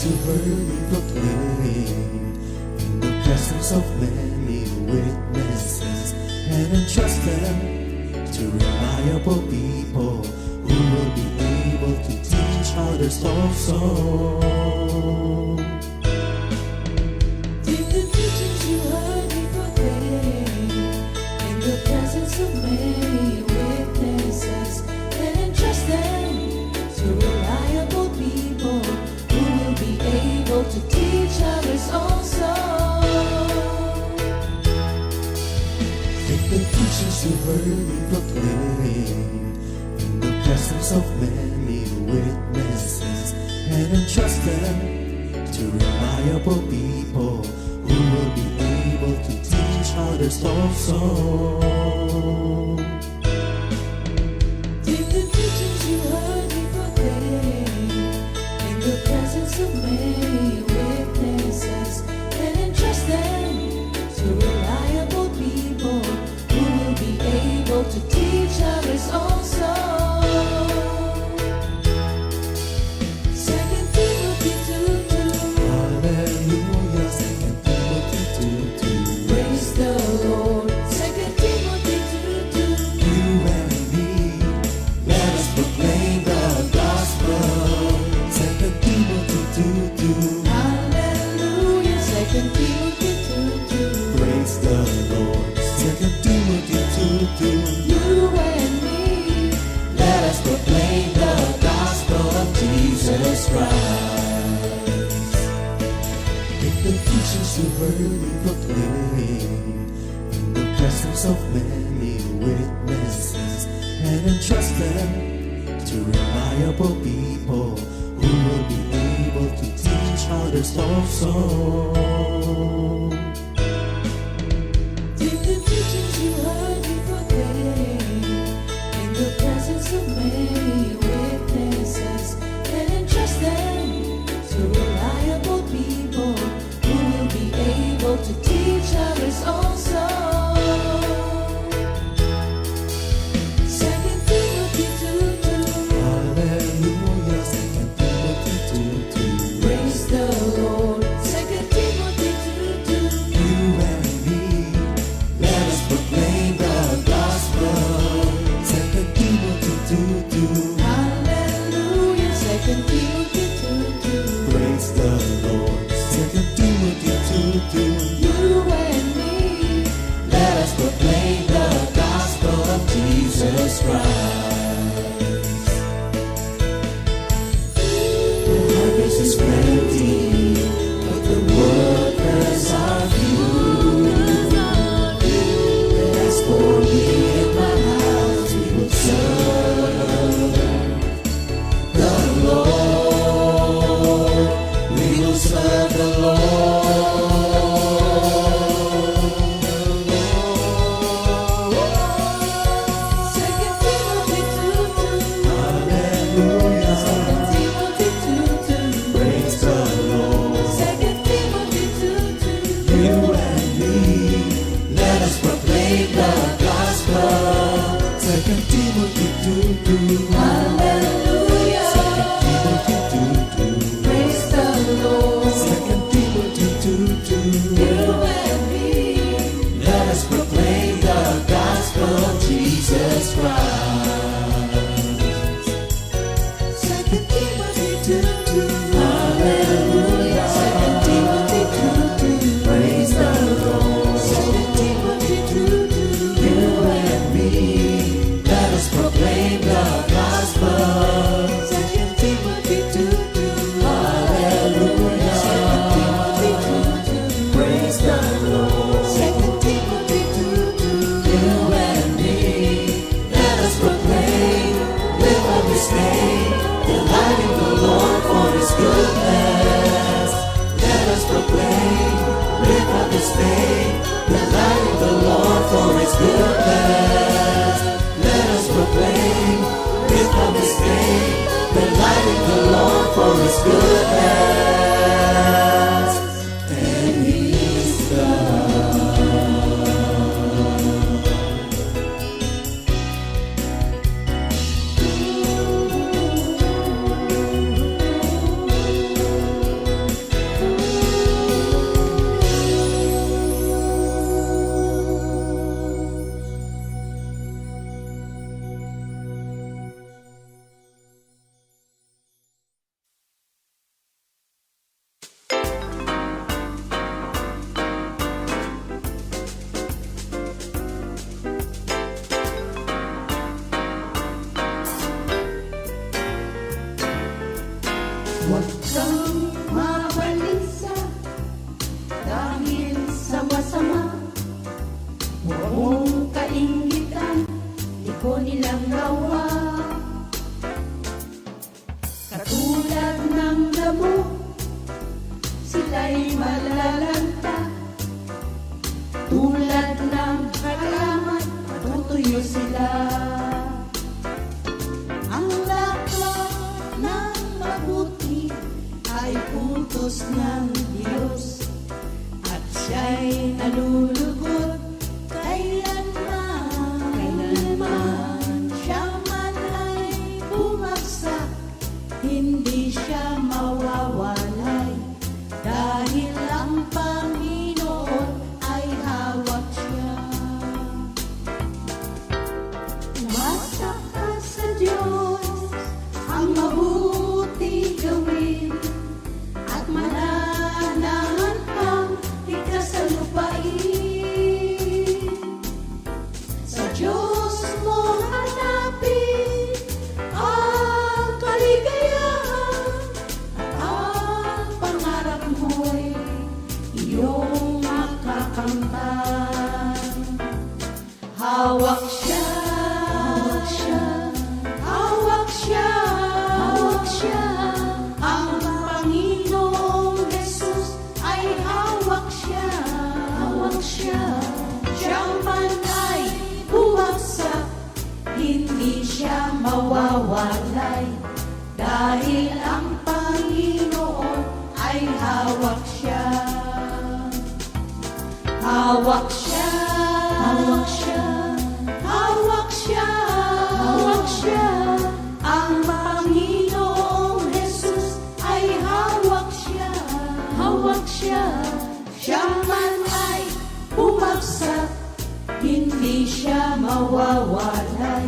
to worthy proclaim in the presence of many witnesses, and entrust them to reliable people who will be able to teach others also. Take the teachings you heard me proclaim in the presence of many witnesses, and entrust them to reliable people who will be able to teach others also. Take the teachings you heard me proclaim in the presence of many witnesses, and entrust them to reliable people who will be able to teach others also. Take the teachings you heard me proclaim in the presence of many witnesses, and entrust them to reliable people who will be able to teach others also. 2 Timothy 2:2. Hallelujah, 2 Timothy 2:2. Praise the Lord. 2 Timothy 2:2. You and me, let us proclaim the gospel. 2 Timothy 2:2. Hallelujah. 2 Timothy 2:2. Praise the Lord. 2 Timothy 2:2. You and me, Let us proclaim the gospel of Jesus Christ. Take the teachings you heard me proclaim in the presence of many witnesses, and entrust them to reliable people who will be able to teach others also. take the teachings you heard me proclaim in the presence of many witnesses, and entrust them to reliable people who will be able to teach others also. 2 Timothy 2:2. Hallelujah, 2 Timothy 2:2. Praise the Lord. 2 Timothy 2:2. You and me, let us proclaim the gospel. 2 Timothy 2:2. Hallelujah. 2 Timothy 2:2. Praise the Lord. 2 Timothy 2:2. You and me, Let us proclaim the gospel of Jesus Christ. The harvest is plenty, but the workers are few. But as for me and my house, we will serve the Lord. We will serve the Lord. 2 Timothy 2:2. Hallelujah. 2 Timothy 2:2. Praise the Lord. 2 Timothy 2:2. You and me, let us proclaim the gospel. 2 Timothy 2:2. Hallelujah. 2 Timothy 2:2. Praise the Lord. 2 Timothy 2:2. You and me, Let us proclaim the gospel of Jesus Christ. 2 Timothy 2:2. Hallelujah. 2 Timothy 2:2. Praise the Lord. 2 Timothy 2:2. You and me, let us proclaim the gospel. 2 Timothy 2:2. Hallelujah. 2 Timothy 2:2. Praise the Lord. 2 Timothy 2:2. You and me, let us proclaim, live on this day, delighting the Lord for His goodness. Let us proclaim, live on this day, delighting the Lord for His goodness. Let us proclaim, live on this day, delighting the Lord for His goodness. And His love. Huwag kang mabalisa dahil sa masama. Huwag mong kaingitan, di ko nilang gawa. Katulad ng damo, sila'y malalanta. Tulad ng halaman, matutuyo sila. Ang lakas ng mabuti ay utos ng Diyos, at siya'y nalulugod kailanman. Siya man ay bumagsak, hindi siya mawawalay, dahil ang Panginoon ay hawak siya. Umasa ka sa Diyos, ang mabuti gawin, at mananahan kang ligtas sa lupain. Sa Diyos mo hanapin ang kaligayahan, at ang pangarap mo'y iyong makakamtan. Hawak siya, hawak siya, hawak siya. Ang Panginoong Jesus ay hawak siya, hawak siya. Siya man ay bumagsak, hindi siya mawawalay, dahil ang Panginoon ay hawak siya. Hawak siya, hawak siya, hawak siya, hawak siya. Ang Panginoong Jesus ay hawak siya, hawak siya. Siya man ay bumagsak, hindi siya mawawalay,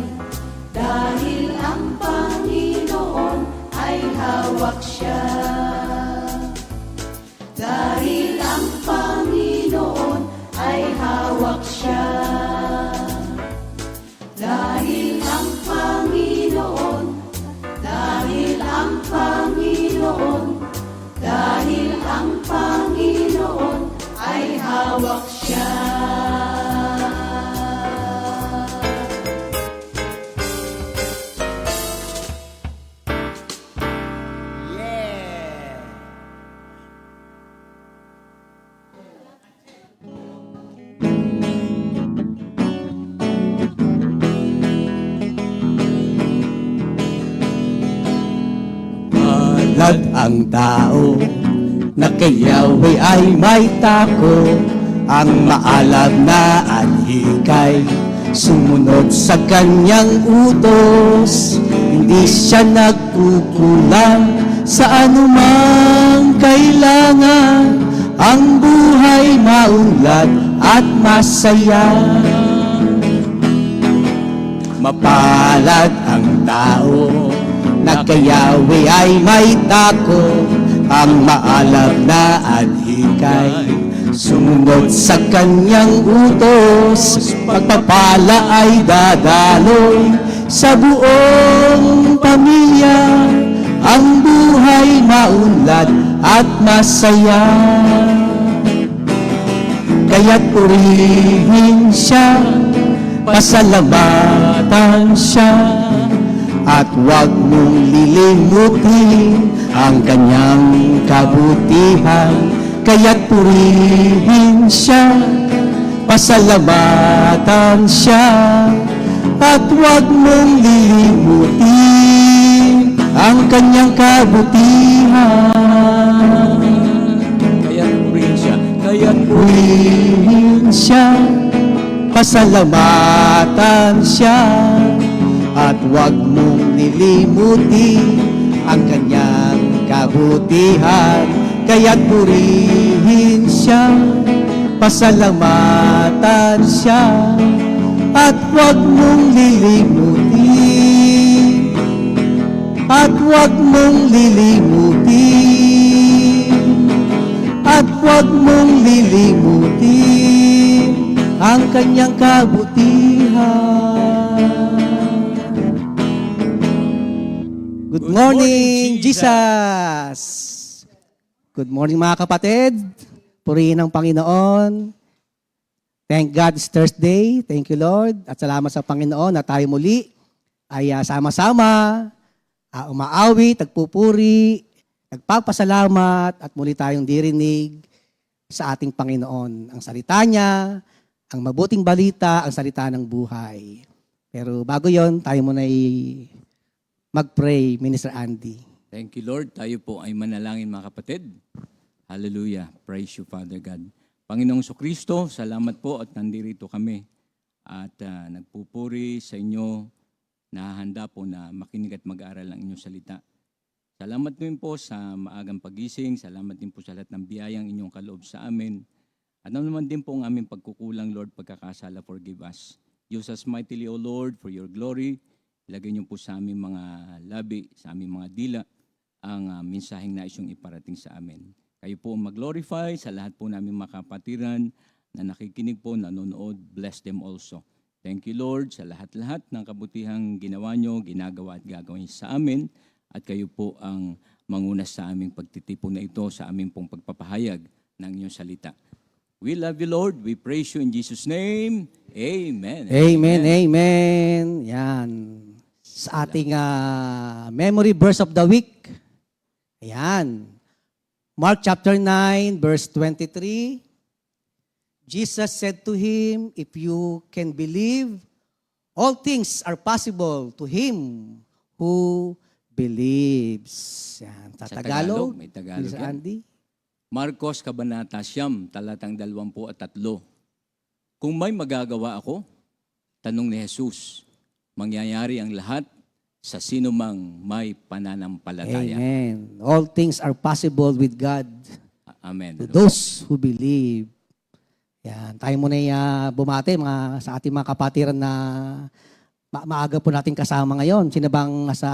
dahil ang Panginoon ay hawak siya. Dahil ang Panginoon ay hawak siya. Dahil ang Panginoon, dahil ang Panginoon, dahil ang Panginoon ay hawak siya. Palad ang tao na kay Yahweh ay may tako, ang maalam na anhikay sumunod sa kanyang utos. Hindi siya nagkukulang sa anumang kailangan, ang buhay maunlad at masaya. Mapalad ang tao na kay Yahweh ay may tako, ang maalam na adhikay sumunod sa kanyang utos. Pagpapala ay dadaloy sa buong pamilya, ang buhay maunlad at masaya. Kaya't purihin siya, pasalamatan siya, at huwag mong lilimutin ang kanyang kabutihan. Kaya't purihin siya, pasalamatan siya, at huwag mong lilimutin ang kanyang kabutihan. Kaya't purihin siya, kaya't purihin siya, pasalamatan siya, at huwag mong nilimutin ang kanyang kabutihan. Kaya't purihin siya, pasalamatan siya, at huwag mong lilimutin, at huwag mong lilimutin, at huwag mong lilimutin ang kanyang kabutihan. Good Good morning, Jesus! Good morning mga kapatid. Purihin ang Panginoon. Thank God it's Thursday. Thank you Lord. At salamat sa Panginoon na tayo muli ay sama-sama, umaawit, nagpupuri, nagpapasalamat at muli tayong dirinig sa ating Panginoon. Ang salita niya, ang mabuting balita, ang salita ng buhay. Pero bago yon, tayo muna mag-pray, Minister Andy. Thank you, Lord. Tayo po ay manalangin, mga kapatid. Hallelujah. Praise you, Father God. Panginoong Kristo, salamat po at nandito kami. At nagpupuri sa inyo, nahahanda po na makinig at mag-aaral ang inyong salita. Salamat din po sa maagang pagising. Salamat din po sa lahat ng biyayang inyong kaloob sa amin. At naman din po ang aming pagkukulang, Lord, pagkakasala, forgive us. Use us mightily, O Lord, for your glory. Ilagay niyo po sa aming mga labi, sa aming mga dila, ang mensaheng nais yung iparating sa amin. Kayo po mag-glorify sa lahat po namin mga kapatiran na nakikinig po, nanonood. Bless them also. Thank you, Lord, sa lahat-lahat ng kabutihang ginawa nyo, ginagawa at gagawin sa amin. At kayo po ang manguna sa aming pagtitipon na ito, sa aming pong pagpapahayag ng inyong salita. We love you, Lord. We praise you in Jesus' name. Amen. Amen, amen. Yan. Sa ating memory verse of the week. Ayan. Mark chapter 9, verse 23. Jesus said to him, if you can believe, all things are possible to him who believes. Yan. Sa Sa Tagalog, may Tagalog Minister yan. Andy. Marcos Kabanata 9, talatang 23. Kung may magagawa ako, tanong ni Jesus, mangyayari ang lahat sa sino mang may pananampalataya. Amen. All things are possible with God. Amen. To those who believe. Yan. Tayo muna bumati sa ating mga kapatiran na maaga po natin kasama ngayon. Sino bang sa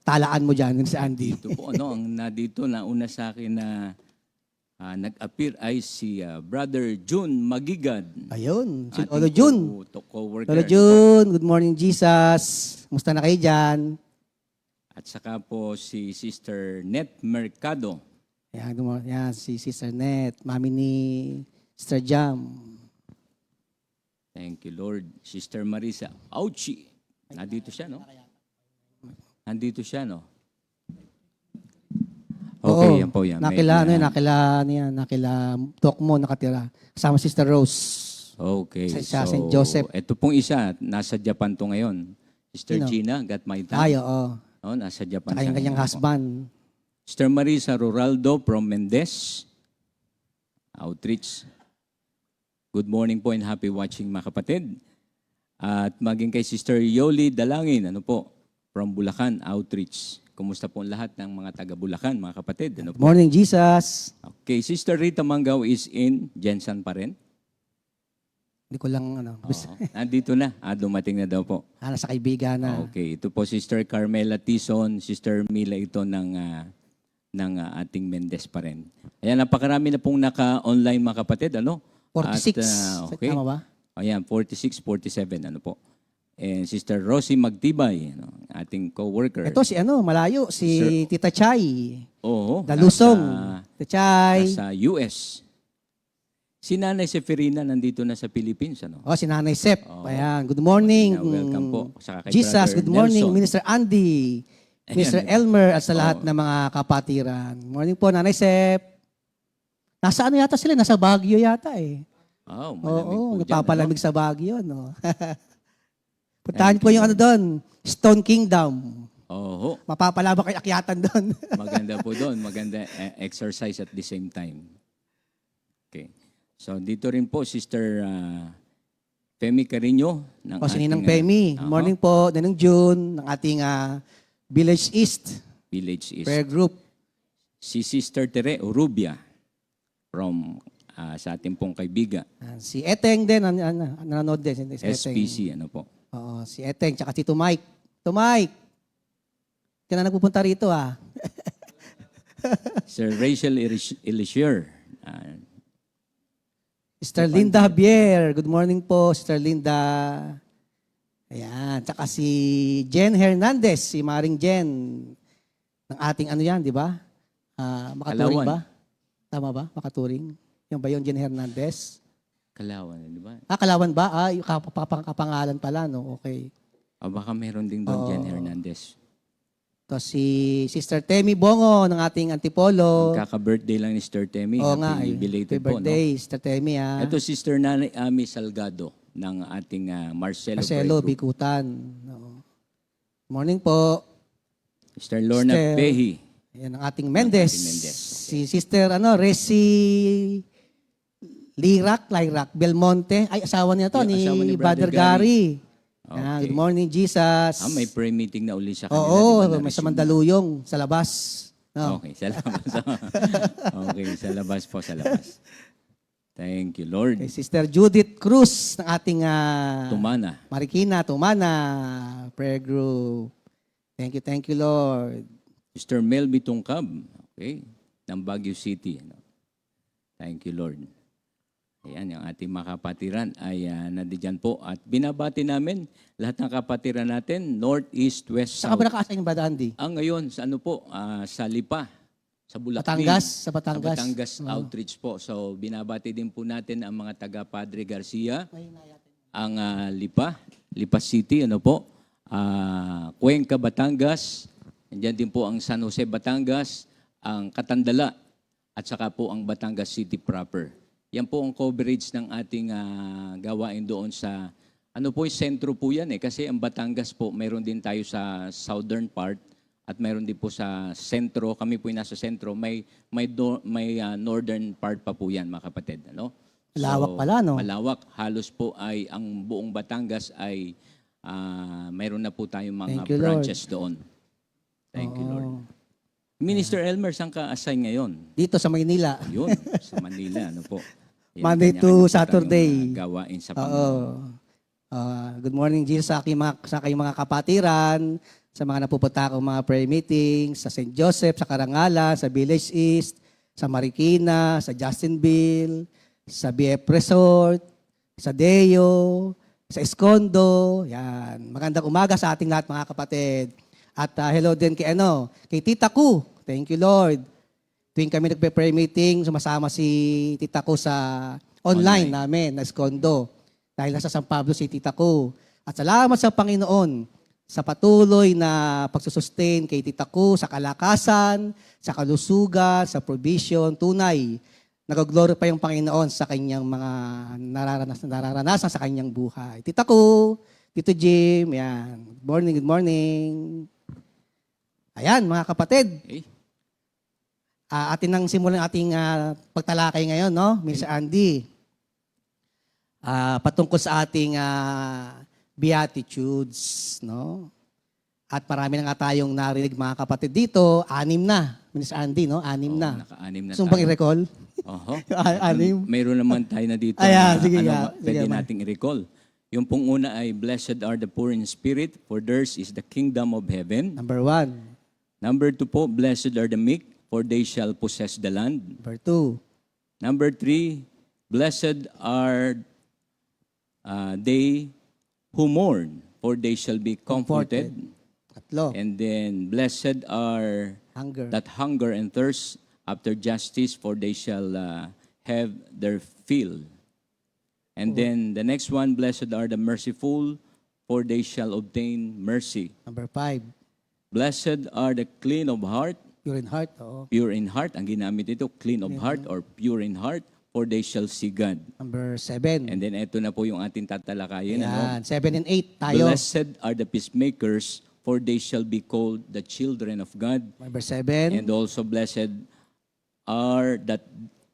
talaan mo dyan, si Andy? Dito po, ang nadito na una sa akin na nag-appear ay si Brother June Magigad. Ayun, si Ating Lolo Jun. co-worker. Lolo Jun, good morning Jesus. Musta na kayo dyan? At saka po si Sister Net Mercado. Yan, yan, si Sister Net, mami ni Sister Jam. Thank you, Lord. Sister Marisa Auchi. Nandito siya, no? Nandito siya, no? Okay, Oo, yan po yan. nakila Tokmo nakatira. Kasama Sister Rose. Okay. Sa St. Joseph. Ito pong isa, nasa Japan to ngayon. Sister Sino? Gina, got my time. Ay, oo. Oh, nasa Japan Saka yung siya kanyang ngayon. husband. Sister Marisa Ruraldo from Mendez. Outreach. Good morning po and happy watching mga kapatid. At maging kay Sister Yoli Dalangin, from Bulacan, Outreach. Kumusta po ang lahat ng mga taga Bulacan, mga kapatid? Good morning, Jesus. Okay, Sister Rita Mangaw is in Jensen pa rin. Hindi ko lang, Oo. Nandito na. Dumating na daw po. nasa kaibigan na. Okay, ito po Sister Carmela Tison, Sister Mila ito ng ating Mendez pa rin. Ayan, napakarami na pong naka-online mga kapatid, 46. Okay. Tama ba? Ayan, 46, 47, po. And Sister Rosie Magtibay, ating co-worker. Ito si malayo, si Tita Chay. Oo. Dalusong. Tita Chay. Nasa US. Si Nanay Seferina nandito na sa Philippines, Si Nanay Sep. Oo. Ayan, good morning. Welcome po. Saka kay Jesus, Brother good morning. Nelson. Minister Andy. Mr. Elmer at sa lahat ng mga kapatiran. Morning po, Nanay Sep. Nasa yata sila? Nasa Baguio yata eh. Malamig Oo, po dyan, nagpapalamig sa Baguio, no? Puntahan po yung doon, Stone Kingdom. Oo. Mapapalabak kayo akyatan doon. Maganda po doon. Maganda exercise at the same time. Okay. So, dito rin po, Sister Femi Carino. Ng O, si Ninang Femi. Morning po, Ninang June, ng ating Village East Village East. prayer group. Si Sister Tere Urubia from sa ating pong kaibigan. Si Eteng din, nanonood din. Si Eteng. SPC, po. Oo, si Eteng, tsaka si Mike. Mike, ka na nagpupunta rito Sir Rachel Elisher. Sister Linda Javier. Good morning po, Sister Linda. Ayan. Tsaka si Jen Hernandez, si Maring Jen. ng ating ano yan, di ba? Makaturing Kalawan. ba? Tama ba? Makaturing. Yan ba yung Jen Hernandez? Kalawan, di ba? Kalawan ba? Yung kapangalan pala, no? Okay. O baka meron din doon, Jen Hernandez. To si Sister Temi Bongo ng ating Antipolo. Kaka-birthday lang ni Sister Temi. Oo nga. Happy Happy belated po, no? birthday, Sister Temi. Ito, Sister Nanay Ami Salgado ng ating Marcelo Marcelo Prayer Group. Bikutan. No. Morning po. Sister Lorna Sister- Pehi. Yan ang ating Mendez. ating Mendez. Si Sister Resi Lirak Belmonte. Ay, asawa niya to, Yung asawa ni ni Brother Brother Gary. Okay. Good morning, Jesus. May prayer meeting na uli sa kanila. Oo, di ba, may na-receive sa Mandaluyong, sa labas. No? Okay, sa labas. Okay, sa labas po, sa labas. Thank you, Lord. Kay Sister Judith Cruz ng ating Tumana. Marikina, Tumana, prayer group. Thank you, Lord. Sister Melby Tungkab. Okay, ng Baguio City. Thank you, Lord. Ayan, yung ating mga kapatiran ay nandiyan po. At binabati namin lahat ng kapatiran natin, North, East, West, Saan ka South. ba nakaasa yung Brother Andy? Ngayon, sa ano po, sa Lipa, sa Bulacan. Batangas? Sa Batangas. Sa Batangas outreach po. So, binabati din po natin ang mga taga Padre Garcia, ang Lipa City, ano po, Cuenca, Batangas, andyan din po ang San Jose, Batangas, ang Katandala, at saka po ang Batangas City proper. Yan po ang coverage ng ating gawain doon sa, ano po, yung sentro po yan kasi ang Batangas po, mayroon din tayo sa southern part at mayroon din po sa sentro, kami po yung nasa sentro, may northern part pa po yan, mga kapatid. Ano? Malawak pala, no? Malawak. Halos po ay, ang buong Batangas ay, mayroon na po tayong mga Thank you, branches doon. Thank you, Lord. Minister Elmer, saan ka assign ngayon? Dito sa Maynila. Yun, sa Manila, ano po. Yan, Monday kanya-kanya to po tayong, Saturday. gawain sa Oo. Panginoon. Good morning, Jesus, sa aking mga kapatiran, sa mga napupunta akong mga prayer meetings, sa St. Joseph, sa Karangalan, sa Village East, sa Marikina, sa Justinville, sa BF Resort, sa Deo, sa Escondo. Yan. Magandang umaga sa ating lahat, mga kapatid. At hello din kay Tita Ku. Thank you, Lord. Tuwing kami nagpe-prayer meeting, sumasama si Tita Ku sa online namin, na Escondo. Dahil nasa San Pablo si Tita Ku. At salamat sa Panginoon sa patuloy na pagsusustain kay Tita Ku sa kalakasan, sa kalusugan, sa provision, tunay. Nag-glorify yung Panginoon sa kanyang mga nararanasan sa kanyang buhay. Tita Ku, Tito Jim, yan. Good morning. Ayan, mga kapatid. Okay. Atin nang simulan ating pagtalakay ngayon, no? Mr. Andy. Patungkol sa ating Beatitudes, no? At marami na nga tayong narinig, mga kapatid dito. 6 na, Mr. Andy, no? 6 na. Naka-anim na Gusto mo bang tayo. i-recall? Oho. 6. Mayroon naman tayo na dito Ayan, na sige nga. pwede Sige, nating i-recall. Yung pong una ay, Blessed are the poor in spirit, for theirs is the kingdom of heaven. Number 1. Number 2 po, Blessed are the meek, for they shall possess the land. Number 2. Number 3, Blessed are they who mourn, for they shall be comforted. 3. And then, Blessed are Hunger. that hunger and thirst after justice, for they shall have their fill. And then the next one, Blessed are the merciful, for they shall obtain mercy. Number 5. Blessed are the clean of heart, Pure in heart. Oo. pure in heart. Ang ginamit dito, clean of heart or pure in heart, for they shall see God. Number 7. And then ito na po yung ating tatalakayin. Yan. 7 and 8 tayo. Blessed are the peacemakers, for they shall be called the children of God. Number 7. And also blessed are that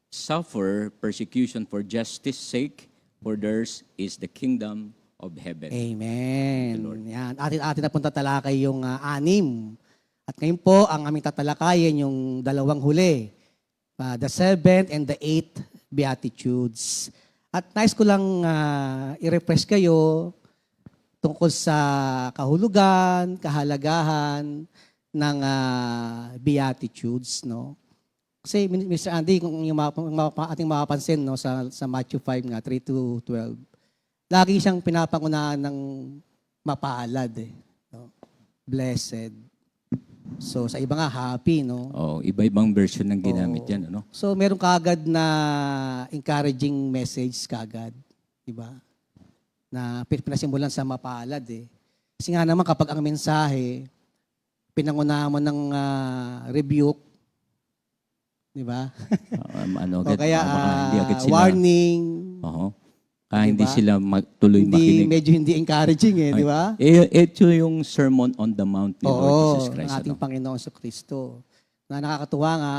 suffer persecution for justice sake, for theirs is the kingdom of heaven. Amen. Yan. Atin na pong tatalakay yung 6. At ngayon po, ang aming tatalakayin yung 2 huli. The 7th and the 8th Beatitudes. At nais ko lang i-refresh kayo tungkol sa kahulugan, kahalagahan ng Beatitudes, no? Kasi Mr. Andy, kung yung ating mapapansin, no, sa Matthew 5 nga, 3-12, lagi siyang pinapangunahan ng mapaalad, no? Blessed. So sa iba nga happy, no? Oh, iba-ibang version ng ginamit yan, ano? So meron kaagad na encouraging message kaagad, di ba? Na pinasimulan sa mapalad eh. Kasi nga naman kapag ang mensahe, pinangunahan mo ng rebuke, di ba? Ano, O kaya baka hindi agad sila. warning, Oo. Kaya hindi Diba? sila tuloy makinig. medyo hindi encouraging eh, di ba? Ito yung Sermon on the Mount ni Lord Oo, Jesus Christ. ng ating Ano? Panginoon sa Kristo. Na nakakatuwa nga,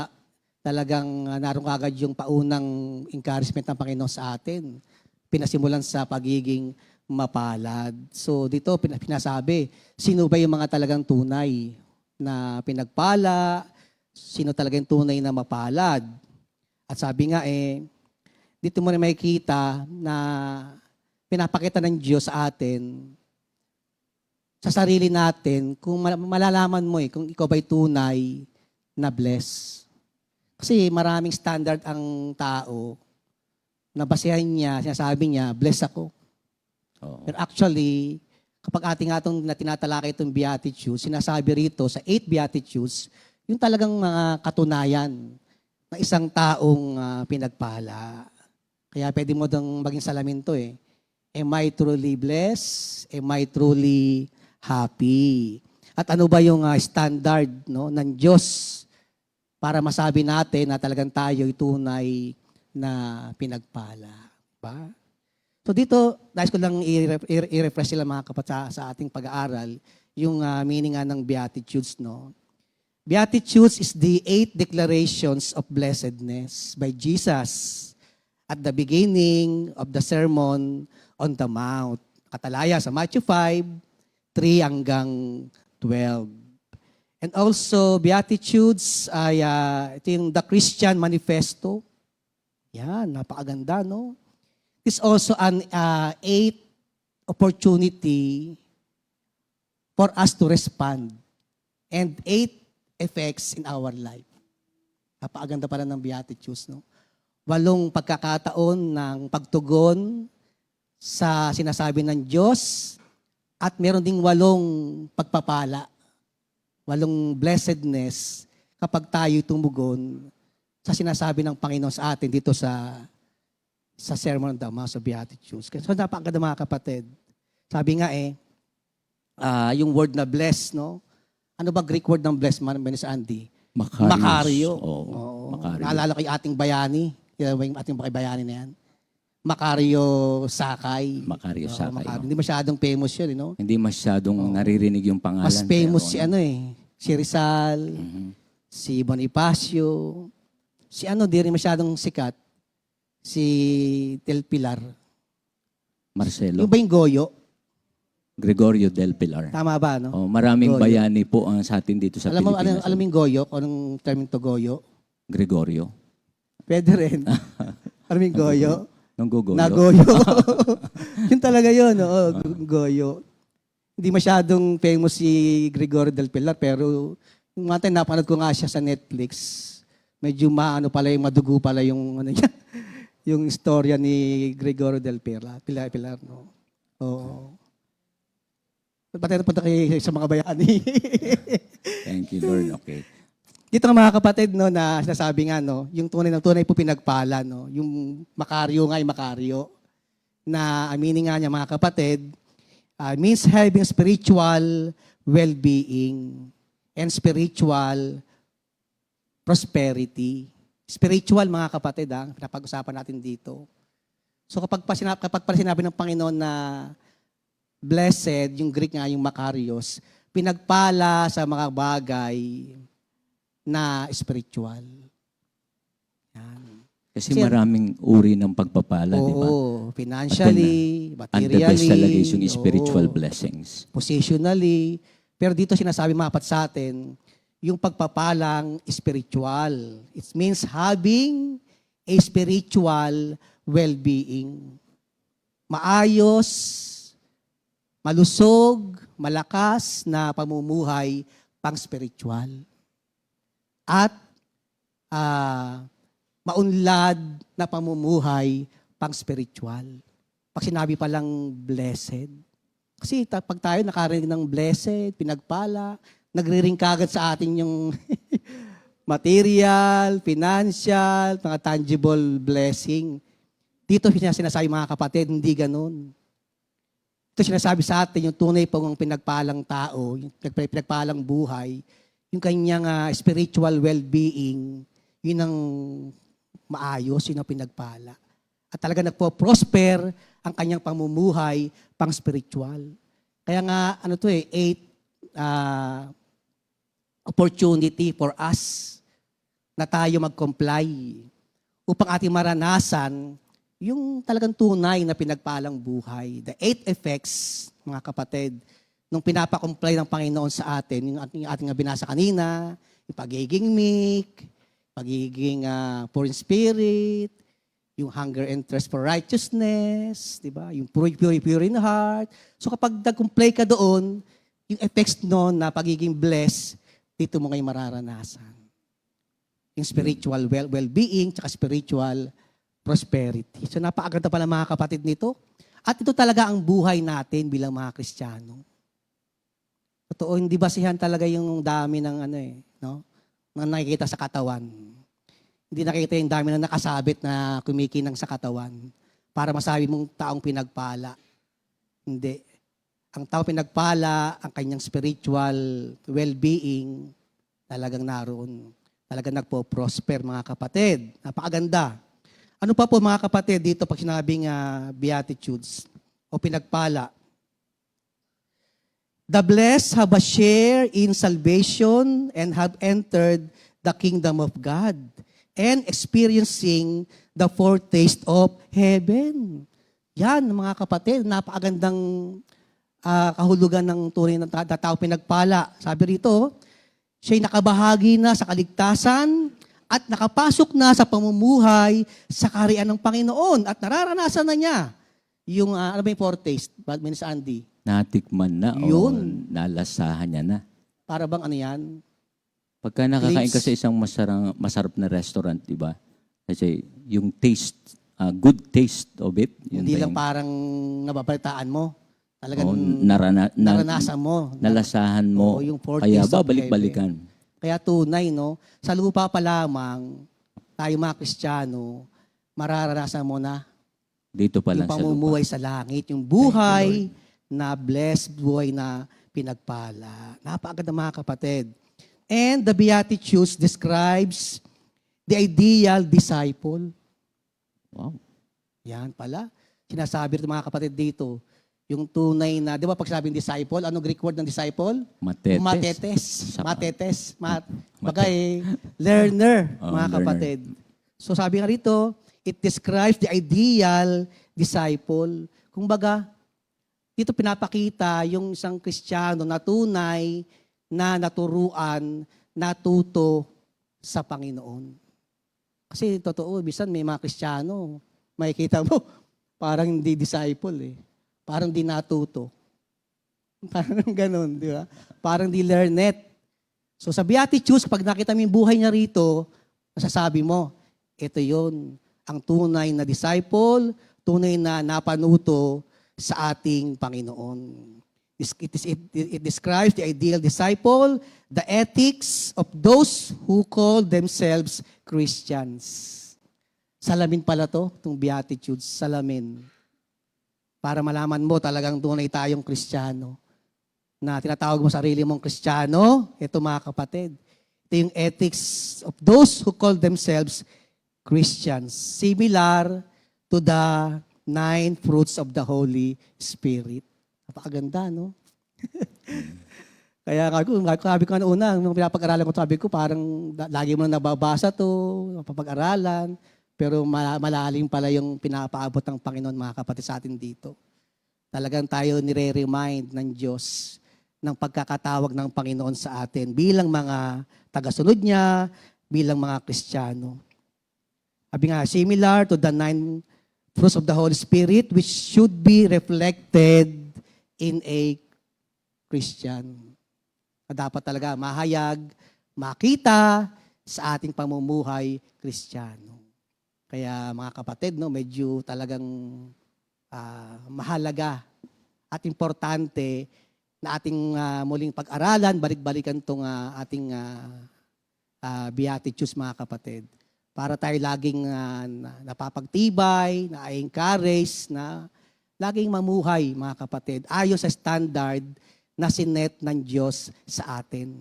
talagang naroon agad yung paunang encouragement ng Panginoon sa atin. Pinasimulan sa pagiging mapalad. So dito pinasabi, sino ba yung mga talagang tunay na pinagpala, sino talaga yung tunay na mapalad. At sabi nga dito mo na makikita na pinapakita ng Diyos sa atin, sa sarili natin, kung malalaman mo kung ikaw ba'y tunay na bless. Kasi maraming standard ang tao na basehan niya, sinasabi niya, bless ako. Oo. Pero actually, kapag atong tinatalakay itong Beatitudes, sinasabi rito sa 8 Beatitudes, yung talagang mga katunayan ng isang taong pinagpala. Kaya pwede mo dang maging salamin to Am I truly blessed? Am I truly happy? At ano ba yung standard ng Diyos para masabi natin na talagang tayo ay tunay na pinagpala? Ba? So dito, nais ko lang i-refresh sila mga kapatid sa ating pag-aaral, yung meaning ng Beatitudes. Beatitudes is the 8 declarations of blessedness by Jesus at the beginning of the Sermon on the Mount. Katalaya sa Matthew 5, 3 hanggang 12. And also, Beatitudes ay ito yung The Christian Manifesto. Yan, napakaganda, no? It's also an 8 opportunity for us to respond and 8 effects in our life. Napakaganda pala ng Beatitudes, no? 8 pagkakataon ng pagtugon sa sinasabi ng Diyos at meron ding 8 pagpapala, 8 blessedness kapag tayo tumugon sa sinasabi ng Panginoon sa atin dito sa Sermon on the Mount, sa Beatitudes. So napakaganda mga kapatid. Sabi nga yung word na bless, no? Ano ba Greek word ng bless, Miss Andy? Makario. Oo. Makario. Naalala ko yung ating bayani. Yung ating bayani na yan. Makario Sakay. Makario Oo, Sakay, no? Hindi masyadong famous yun, no? Hindi masyadong naririnig yung pangalan. Mas famous pero, si Rizal, si Bonifacio, di rin masyadong sikat, si Del Pilar. Marcelo. Yung ba yung Goyo? Gregorio del Pilar. Tama ba, no? Oh, maraming Goyo. bayani po ang sa atin dito sa Pilipinas. Alam mo yung Goyo? Kung anong terming to Goyo? Gregorio. Pwede rin. Alam mo yung Goyo? Nung Gogoyo. Nagoyo. Yun talaga yun, Goyo. Hindi masyadong famous si Gregorio del Pilar, pero yung mga time napanood ko nga siya sa Netflix, medyo madugo pala yung niya, yung istorya ni Gregorio del Pilar, no? Oo. Pati na punta kayo sa mga bayani. Thank you, Lord. Okay. Dito nga mga kapatid, no, na sinasabi nga, no, yung tunay po pinagpala, no, yung Makario nga ay Makario, na aminin nga niya mga kapatid, means having spiritual well-being and spiritual prosperity. Spiritual mga kapatid, pinapag-usapan natin dito. So kapag sinabi ng Panginoon na blessed, yung Greek nga yung Makarios, pinagpala sa mga bagay na spiritual. Yan. Kasi maraming uri ng pagpapala, di ba? Oo, financially, And the best materially, talaga is yung spiritual oo, blessings. positionally. Pero dito sinasabi mga kapat sa atin, yung pagpapalang spiritual. It means having a spiritual well-being. Maayos, malusog, malakas na pamumuhay pang-spiritual. At maunlad na pamumuhay pang-spiritual. Pag sinabi palang blessed. Kasi pag tayo nakarinig ng blessed, pinagpala, nagre-ring kagad sa atin yung material, financial, mga tangible blessing. Dito sinasabi mga kapatid, hindi ganun. Ito sinasabi sa atin yung tunay pong pinagpalang tao, yung pinagpalang buhay, yung kanyang spiritual well-being, yun ang maayos, yun ang pinagpala. At talaga nagpo-prosper ang kanyang pamumuhay pang spiritual. Kaya nga, eighth opportunity for us na tayo mag-comply upang ating maranasan yung talagang tunay na pinagpalang buhay. The 8 effects, mga kapatid, nung pinapakomply ng Panginoon sa atin, yung ating binasa kanina, yung pagiging meek, pagiging poor in spirit, yung hunger and thirst for righteousness, di ba? Yung pure in heart. So kapag nag-comply ka doon, yung effects noon na pagiging blessed, dito mo ngayon mararanasan. Yung spiritual well-being, tsaka spiritual prosperity. So napakaganda pala mga kapatid nito. At ito talaga ang buhay natin bilang mga Kristiyano. Totoo, hindi basihan talaga yung dami ng no? Na nakikita sa katawan. Hindi nakikita yung dami na nakasabit na kumikinang sa katawan para masabi mong taong pinagpala. Hindi. Ang taong pinagpala, ang kanyang spiritual well-being, talagang naroon. Talagang nagpo-prosper mga kapatid. Napakaganda. Ano pa po mga kapatid dito pag sinabing beatitudes o pinagpala? The blessed have a share in salvation and have entered the kingdom of God and experiencing the foretaste of heaven. Yan mga kapatid, napakagandang kahulugan ng tunay na tao pinagpala. Sabi rito, siya'y nakabahagi na sa kaligtasan at nakapasok na sa pamumuhay sa kaharian ng Panginoon at nararanasan na niya yung, ano ba yung foretaste? Miss Andy? Natikman na o Yun. nalasahan niya na. Para bang ano yan? Pagka nakakain ka Please. sa isang masarap na restaurant, di ba? Kasi yung taste, good taste of it. Yun Hindi ba lang yung- parang nababalitaan mo. Talagang Oo, naranasan mo. nalasahan mo. Oo, yung Kaya foretaste of babalik-balikan. Kaya tunay, no? Sa lupa pa lamang, tayo mga Kristiyano, mararanasan mo na Dito pa yung lang sa lupa. pamumuhay sa langit, yung buhay na blessed, buhay na pinagpala. Napakaganda mga kapatid. And the Beatitudes describes the ideal disciple. Wow. Yan pala. Sinasabi rin mga kapatid dito, yung tunay na, di ba pag sabing disciple, anong Greek word ng disciple? Matetes. Matetes. Sa- Matetes. Bagay, learner, Oh, mga learner. kapatid. So sabi nga rito, it describes the ideal disciple. Kung baga, dito pinapakita yung isang Kristiyano na tunay na naturuan, natuto sa Panginoon. Kasi totoo, bisan may mga Kristiyano, makikita mo, parang hindi disciple eh. Parang di natuto. Parang ganun, di ba? Parang di learned. So sa Beatitudes, pag nakita mo yung buhay niya rito, masasabi mo, ito yon ang tunay na disciple, tunay na napanuto sa ating Panginoon. It describes the ideal disciple, the ethics of those who call themselves Christians. Salamin pala to, itong Beatitudes, salamin. Para malaman mo talagang tunay tayong Kristiyano. Na tinatawag mo sarili mong Kristiyano, ito mga kapatid. Ito yung ethics of those who call themselves Christians. Similar to the 9 fruits of the Holy Spirit. Napakaganda, no? Kaya sabi ko una, nung pinapag-aralan ko, sabi ko parang lagi mo na nababasa to, napapag-aralan, pero malalim pala yung pinapaabot ng Panginoon mga kapatid sa atin dito. Talagang tayo nire-remind ng Diyos ng pagkakatawag ng Panginoon sa atin bilang mga tagasunod niya, bilang mga Kristiyano. Sabi nga, similar to the 9 fruits of the Holy Spirit which should be reflected in a Christian. Dapat talaga mahayag, makita sa ating pamumuhay Kristiyano. Kaya mga kapatid, no, medyo talagang mahalaga at importante na ating muling pag-aralan, balik-balikan itong ating Beatitudes, mga kapatid. Para tayo laging napapagtibay, na-encourage, na laging mamuhay, mga kapatid, ayon sa standard na sinet ng Diyos sa atin.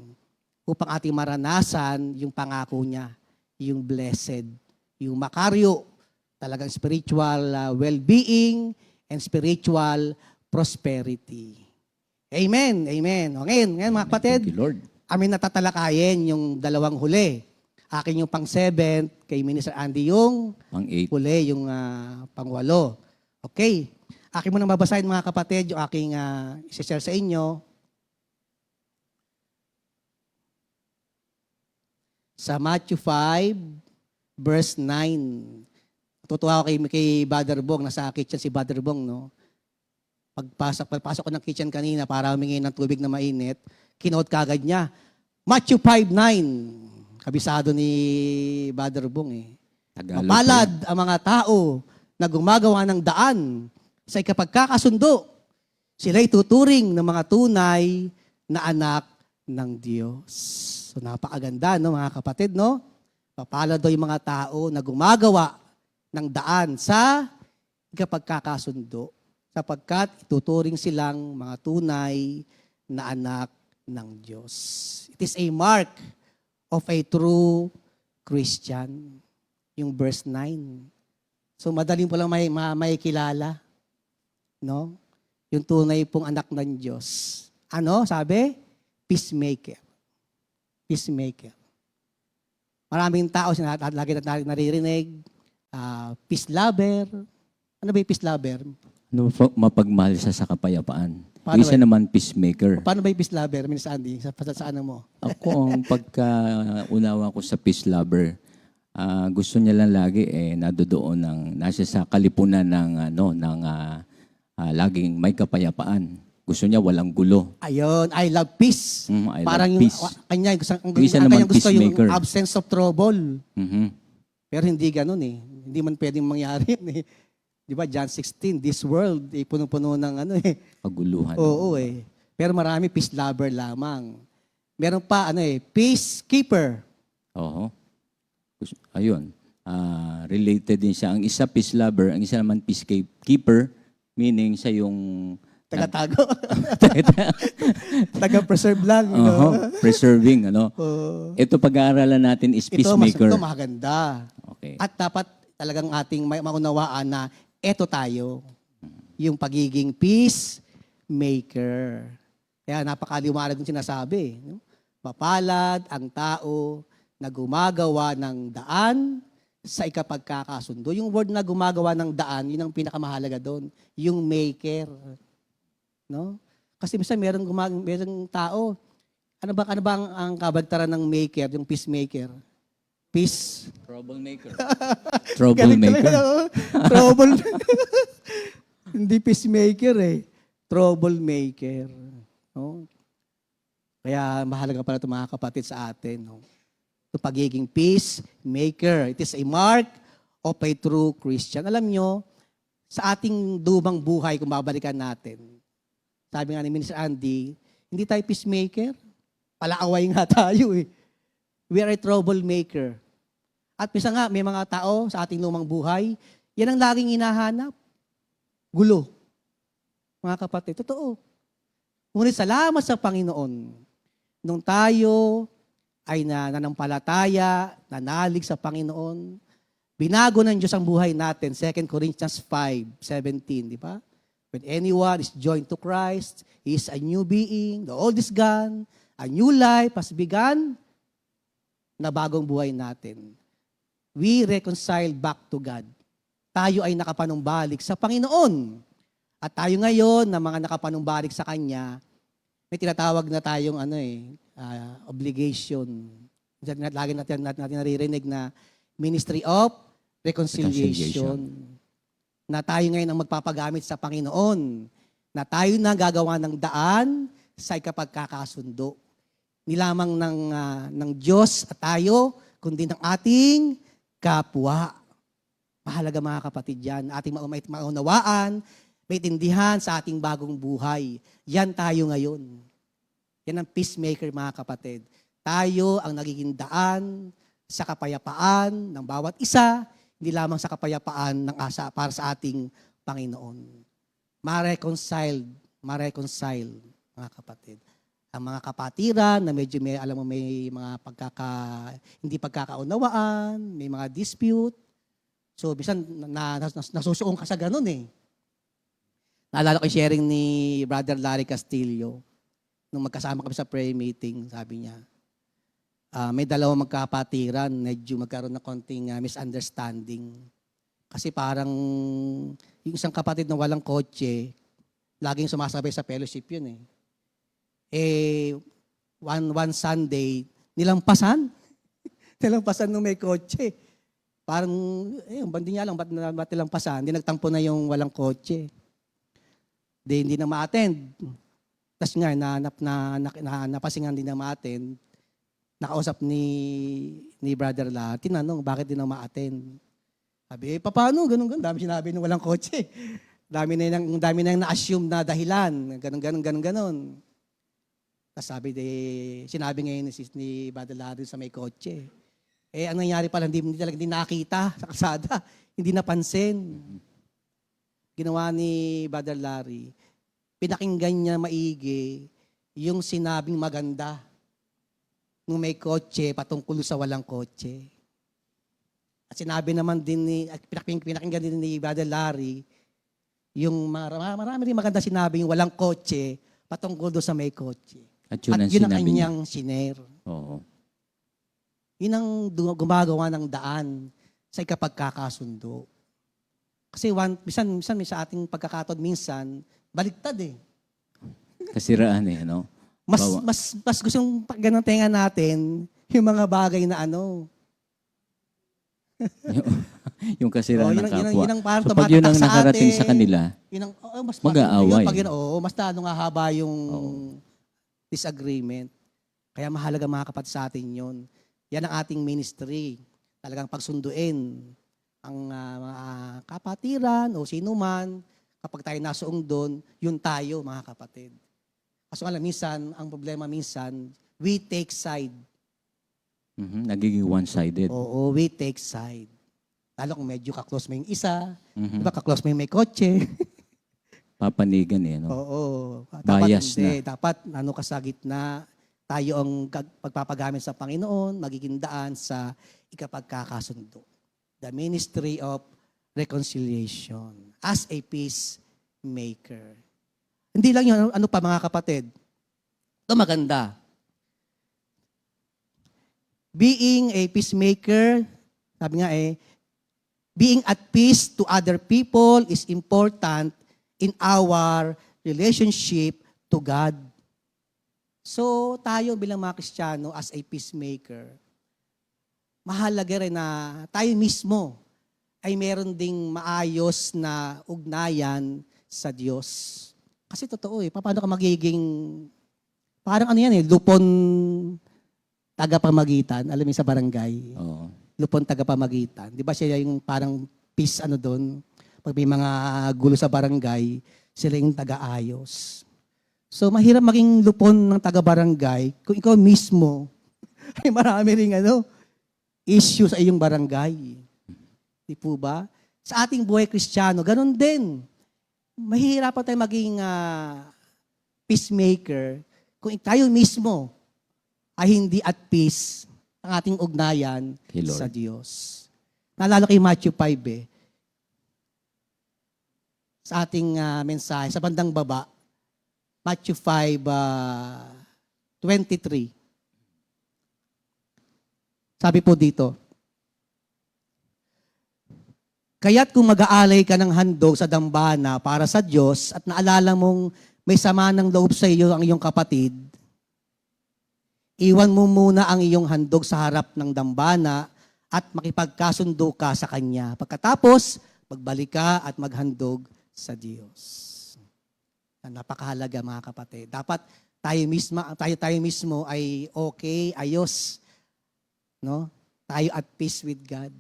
Upang ating maranasan yung pangako niya, yung blessed, yung makaryo, talagang spiritual well-being and spiritual prosperity. Amen, amen. O ngayon mga kapatid, Thank you, Lord. amin natatalakayin yung dalawang huli. Akin yung pang-7, kay Minister Andy yung Pang-8. huli, yung pang-8. Okay. Akin mo nang babasahin, mga kapatid, yung aking isi-share sa inyo. Sa Matthew 5, verse 9. Tutuwa ako kay Brother Bong. Nasa kitchen si Brother Bong, no? Pagpasok ko ng kitchen kanina para humingi ng tubig na mainit, kinote kagad niya. Matthew 5:9. Kabisado ni Brother Bong eh. Tagalog Mapalad ang mga tao na gumagawa ng daan sa ikapagkakasundo. Sila'y tuturing ng mga tunay na anak ng Diyos. So napakaganda, no, mga kapatid, no? Mapalad daw yung mga tao na gumagawa ng daan sa ikapagkakasundo, sapagkat ituturing silang mga tunay na anak ng Diyos. It is a mark of a true Christian. Yung verse 9. So madaling po lang may kilala. No? Yung tunay pong anak ng Diyos. Ano? Sabi? Peacemaker. Peacemaker. Maraming tao, lagi natin naririnig, peace lover. Ano ba yung peace lover? No, mapagmahal siya sa kapayapaan. Paano Isa ba? naman peacemaker. Paano ba yung peace lover, Minister Andy? Sa ano mo? Ako, ang pagkaunawa ko sa peace lover, gusto niya lang lagi nadodoon nasa sa kalipunan ng laging may kapayapaan. Gusto niya walang gulo. Ayun, I love peace. I love Parang peace. Kanya, Yung isa naman gusto peacemaker. yung absence of trouble. Mhm. Pero hindi ganun eh. Hindi man pwedeng mangyari yun eh. Di ba, John 16, this world, punong-puno ng Paguluhan. Oo eh. Pero marami peace lover lamang. Meron pa, peacekeeper. Oo. Ayun. Related din siya. Ang isa peace lover, ang isa naman peacekeeper, meaning siya yung Taga-tago. Taga-preserve lang. You know? preserving. Ito pag-aaralan natin is Ito peacemaker. maganda. Okay. At dapat talagang ating maunawaan na eto tayo. Yung pagiging peacemaker. Kaya napakaliwanag yung sinasabi. No? Mapalad ang tao na gumagawa ng daan sa ikapagkakasundo. Yung word na gumagawa ng daan, yun ang pinakamahalaga doon. Yung maker. No? Kasi minsan merong tao, ano ba ang kabaligtaran ng maker, yung peacemaker? Peace. Troublemaker. Galing Troublemaker. talaga, no? Trouble. Hindi peacemaker eh. Troublemaker. No? Kaya mahalaga pala ito, mga kapatid, sa atin. No? Ito pagiging peacemaker. It is a mark of a true Christian. Alam nyo, sa ating dumang buhay, kung babalikan natin, sabi nga ni Minister Andy, hindi tayo peacemaker. Palaaway nga tayo eh. We are a troublemaker. At minsan nga, may mga tao sa ating lumang buhay, yan ang laging hinahanap. Gulo. Mga kapatid, totoo. Ngunit salamat sa Panginoon. Nung tayo ay nanampalataya, nanalig sa Panginoon, binago ng Diyos ang buhay natin. 2 Corinthians 5:17, di ba? When anyone is joined to Christ, he is a new being, the old is gone, a new life has begun, na bagong buhay natin. We reconcile back to God. Tayo ay nakapanumbalik sa Panginoon. At tayo ngayon, na mga nakapanumbalik sa Kanya, may tinatawag na tayong obligation. Lagi natin naririnig na Ministry of Reconciliation. Na tayo ngayon ang magpapagamit sa Panginoon. Na tayo na gagawa ng daan sa ikapagkakasundo. Nilamang ng Diyos at tayo, kundi ng ating kapwa. Mahalaga, mga kapatid, yan. Ating maunawaan may tindihan sa ating bagong buhay. Yan tayo ngayon. Yan ang peacemaker, mga kapatid. Tayo ang nagiging daan sa kapayapaan ng bawat isa, hindi lamang sa kapayapaan ng asa para sa ating Panginoon. Ma-reconcile, mga kapatid. Ang mga kapatiran na medyo may, alam mo, may mga hindi pagkakaunawaan, may mga dispute. So, bisan nasusuong ka sa ganun eh. Naalala ko yung sharing ni Brother Larry Castillo. Nung magkasama kami sa prayer meeting, sabi niya, may dalawang magkapatiran, medyo magkaroon ng konting misunderstanding. Kasi parang yung isang kapatid na walang kotse, laging sumasabay sa fellowship yun eh. One Sunday, nilampasan. Nilampasan nung may kotse. Parang, hindi niya alam, ba't nilampasan? Hindi nagtampo na yung walang kotse. Hindi na ma-attend. Tapos nga, napasingan din na ma-attend. Nakausap ni Brother La, tinanong, bakit din na ma-attend? Sabi, paano? Ganun. Dami sinabi nung walang kotse. Dami na yung na-assume na dahilan. Ganun. Tapos sinabi ngayon ni Brother La sa may kotse. Ang nangyari pala, hindi nakita sa kalsada. Hindi napansin. Ginawa ni Brother Larry, pinakinggan niya maigi yung sinabing maganda nung may kotse patungkol sa walang kotse. At sinabi naman din pinakinggan din ni Brother Larry yung marami rin maganda sinabi yung walang kotse patungkol sa may kotse. At yun ang ang kanyang shiner. Oo. Yun ang gumagawa ng daan sa ikapagkakasundo. Kasi minsan sa ating pagkakataon, minsan, baliktad eh. Kasiraan eh, no? Mas gustong ganang tenga natin yung mga bagay na yung kasiraan ng kapwa. Yun ang parang So pag yun ang tumatatak sa nakarating atin, sa kanila, mag-aaway. Mas lalo nga haba yung disagreement. Kaya mahalaga mga kapatid sa atin yun. Yan ang ating ministry. Talagang pagsunduin ang mga kapatiran o sino man, kapag tayo nasuong doon, yun tayo, mga kapatid. Kaso minsan, ang problema minsan, we take side. Nagiging one-sided. Oo, we take side. Lalo kung medyo ka-close mo yung isa, Mhm. diba ka-close mo yung may kotse. Papanigan eh, no? Oo. Bias Dapat ka sa gitna, tayo ang pagpapagamit sa Panginoon, magiging daan sa ikapagkakasundo. The ministry of reconciliation as a peacemaker. Hindi lang yun, ano pa mga kapatid? Ito maganda. Being a peacemaker, sabi nga being at peace to other people is important in our relationship to God. So tayo bilang mga Kristiyano as a peacemaker, mahalaga rin na tayo mismo ay meron ding maayos na ugnayan sa Diyos. Kasi totoo paano ka magiging, parang lupon tagapamagitan, alam mo sa barangay. Oo. Lupon tagapamagitan. Di ba siya yung parang peace doon? Pag may mga gulo sa barangay, sila yung taga-ayos. So mahirap maging lupon ng taga-barangay kung ikaw mismo ay marami ring issue sa iyong barangay. Di po ba? Sa ating buhay Kristiyano, ganun din. Mahirap tayo maging peacemaker kung tayo mismo ay hindi at peace ang ating ugnayan sa Diyos. Naalala kay Matthew 5 sa ating mensahe, sa bandang baba, Matthew 5:23. Sabi po dito, kaya't kung mag-aalay ka ng handog sa dambana para sa Diyos at naalala mong may sama ng loob sa iyo ang iyong kapatid, iwan mo muna ang iyong handog sa harap ng dambana at makipagkasundo ka sa Kanya. Pagkatapos, magbalik ka at maghandog sa Diyos. Napakahalaga mga kapatid. Dapat tayo mismo ay okay, ayos. No? Tayo at peace with God.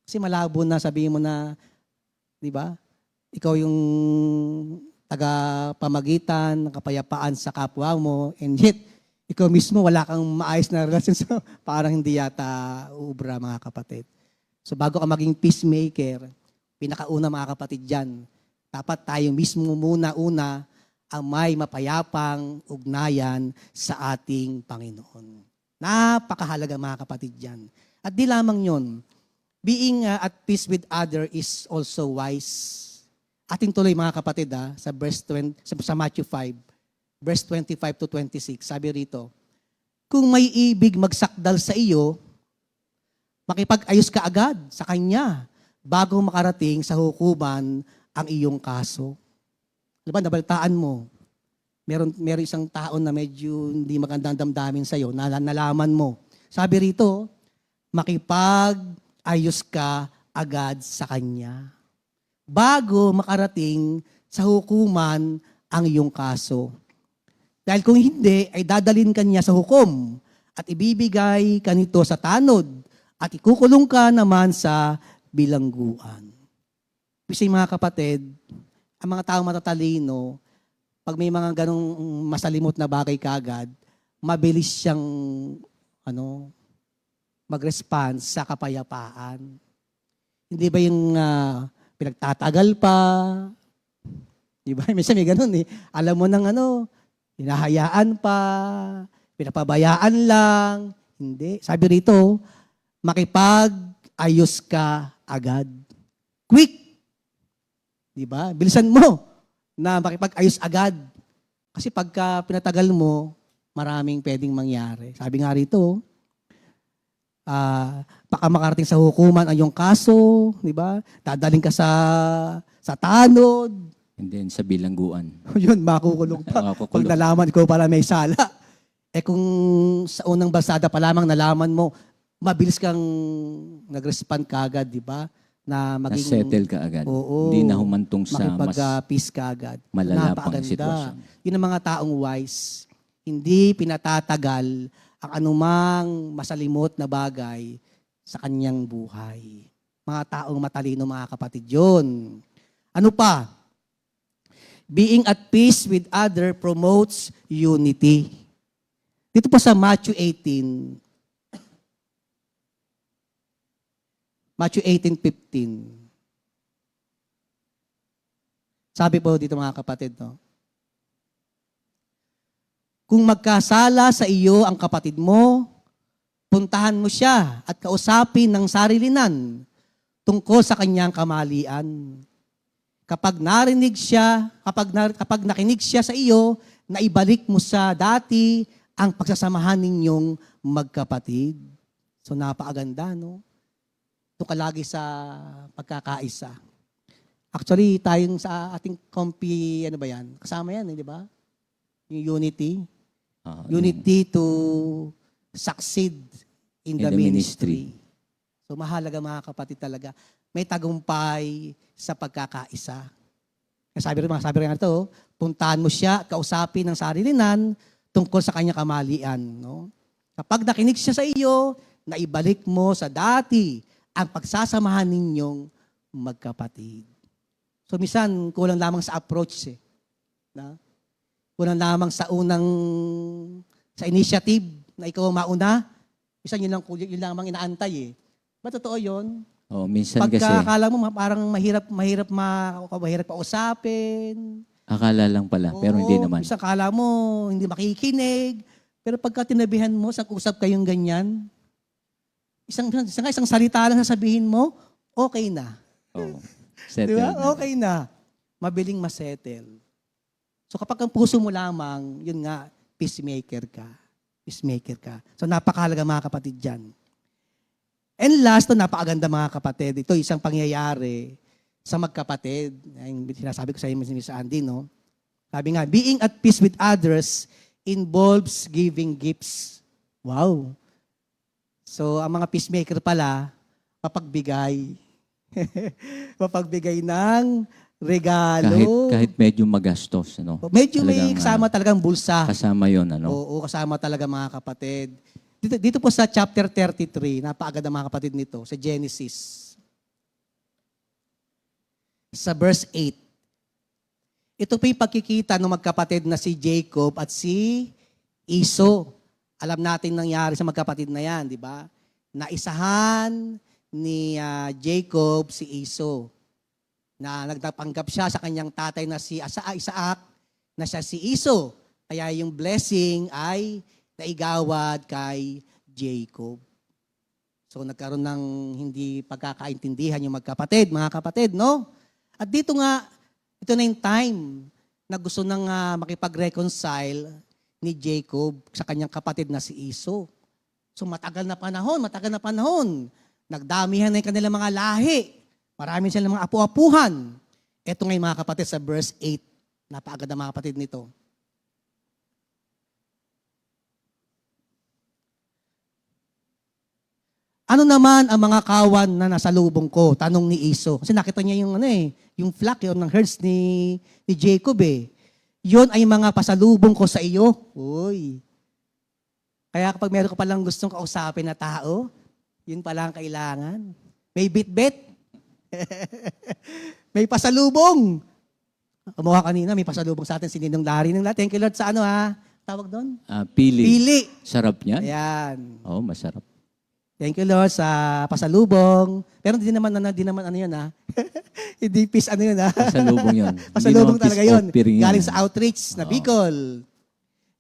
Kasi malabo na sabihin mo na, di ba? ikaw yung taga-pamagitan ng kapayapaan sa kapwa mo, and yet, ikaw mismo wala kang maayos na relasyon, so parang hindi yata uubra, mga kapatid. So bago ka maging peacemaker, pinakauna mga kapatid dyan, dapat tayo mismo muna-una ang may mapayapang ugnayan sa ating Panginoon. Napakahalaga mga kapatid dyan. At di lamang yon, being at peace with other is also wise. Ating tuloy mga kapatid sa verse 20, sa Matthew 5, verse 25 to 26, sabi rito, kung may ibig magsakdal sa iyo, makipag-ayos ka agad sa kanya bago makarating sa hukuman ang iyong kaso. Diba, nabalitaan mo, meron isang tao na medyo hindi magandang damdamin sa iyo, nalaman mo. Sabi rito, makipag-ayos ka agad sa kanya bago makarating sa hukuman ang iyong kaso. Dahil kung hindi, ay dadalhin ka niya sa hukom at ibibigay ka nito sa tanod at ikukulong ka naman sa bilangguan. Kasi mga kapatid, ang mga taong matatalino, pag may mga ganong masalimot na bagay kaagad, mabilis siyang mag-response sa kapayapaan. Hindi ba yung pinagtatagal pa? Di ba? Minsan may ganun eh. Alam mo ng hinahayaan pa, pinapabayaan lang. Hindi. Sabi rito, makipag-ayos ka agad. Quick. Di ba? Bilisan mo na makipag-ayos agad. Kasi pagka pinatagal mo, maraming pwedeng mangyari. Sabi nga rito, baka makarating sa hukuman ang iyong kaso, di ba? Dadaling ka sa tanod. And then sa bilangguan. Yun, makukulong pa. Pag nalaman ko pala may sala. Kung sa unang basada pa lamang nalaman mo, mabilis kang nag-respond kaagad, di ba? Na maging na-settle ka agad. Oo, Hindi na humantong sa mas makipag-peace ka agad. malala pang Napakaganda. sitwasyon. Yun ang mga taong wise. Hindi pinatatagal ang anumang masalimot na bagay sa kanyang buhay. Mga taong matalino, mga kapatid yun. Ano pa? Being at peace with other promotes unity. Dito po sa Matthew 18. Matthew 18:15. Sabi po dito mga kapatid, kung magkasala sa iyo ang kapatid mo, puntahan mo siya at kausapin ng sarilinan tungkol sa kanyang kamalian. Kapag nakinig siya sa iyo, naibalik mo sa dati ang pagsasamahan ninyong magkapatid. So napakaganda, no? Ito kalagi sa pagkakaisa. Actually, tayong sa ating compi, kasama yan, di ba? Yung unity. Unity to succeed in the ministry. So mahalaga mga kapatid talaga. May tagumpay sa pagkakaisa. Sabi rin ito, puntahan mo siya, kausapin ng sarilinan tungkol sa kanyang kamalian. No? Kapag nakinig siya sa iyo, naibalik mo sa dati ang pagsasamahan ninyong magkapatid. So minsan, kulang lamang sa approach Na? Kulang lamang sa initiative na ikaw ang mauna. Minsan yun lamang inaantay Ba totoo yun? Minsan Pagka kasi, akala mo parang mahirap kausapin. akala lang pala, pero hindi naman. Minsan akala mo hindi makikinig. Pero pagka tinabihan mo, usap kayong ganyan, isang salita lang sasabihin mo, okay na. Settle Di ba? na. Okay na. Mabiling masettle. So kapag ang puso mo lamang, yun nga, peacemaker ka. Peacemaker ka. So napakahalaga mga kapatid dyan. And last, napakaganda mga kapatid. Ito isang pangyayari sa magkapatid. Yung sinasabi ko sa inyo, Miss Andy, no? Sabi nga, being at peace with others involves giving gifts. Wow. So, ang mga peacemaker pala, mapagbigay. Mapagbigay ng regalo. Kahit medyo magastos, Medyo may Talagang, kasama talagang bulsa. kasama yon, Oo, kasama talaga mga kapatid. Dito po sa chapter 33, napakaganda mga kapatid nito, sa Genesis. Sa verse 8. Ito pa yung pagkikita ng magkapatid na si Jacob at si Esau. Alam natin nangyari sa magkapatid na yan, di ba? Naisahan ni Jacob si Esau na nagpanggap siya sa kanyang tatay na si Isaac na siya si Esau. Kaya yung blessing ay naigawad kay Jacob. So nagkaroon ng hindi pagkakaintindihan yung magkapatid, mga kapatid, no? At dito nga, ito na yung time na gusto nang makipag-reconcile ni Jacob sa kanyang kapatid na si Esau. So matagal na panahon, nagdamihan na yung kanilang mga lahi. Marami silang mga apu-apuhan. Ito ngayon mga kapatid sa verse 8. Napakaganda mga kapatid nito. Ano naman ang mga kawan na nasa lubong ko? Tanong ni Esau. Kasi nakita niya yung yung flock ng herds ni Jacob eh. Yun ay mga pasalubong ko sa iyo. Uy. Kaya kapag meron ka palang gustong kausapin na tao, yun pala ang kailangan. May bit-bit. May pasalubong. Kumuha kanina, may pasalubong sa atin. Si Ninong Larry ng Thank you Lord sa tawag doon? Pili. Pili. Sarap niyan. Ayan. Oo, masarap. Thank you Lord sa pasalubong. Pero hindi naman yun hindi peace yun Pasalubong yun. Pasalubong Hindi naman talaga peace yun. offering yan. Galing sa outreach na Bicol.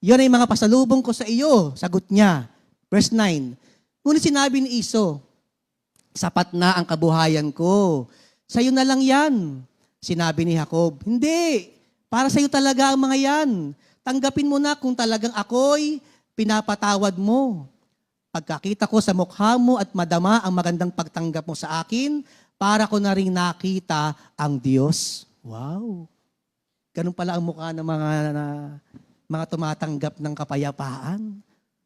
Yun ay mga pasalubong ko sa iyo. Sagot niya. Verse 9. Ngunit sinabi ni Esau, sapat na ang kabuhayan ko. Sa iyo na lang yan. Sinabi ni Jacob, hindi. Para sa iyo talaga ang mga yan. Tanggapin mo na kung talagang ako'y pinapatawad mo. Pagkakita ko sa mukha mo at madama ang magandang pagtanggap mo sa akin, para ko na rin nakita ang Diyos. Wow! Ganun pala ang mukha ng mga tumatanggap ng kapayapaan.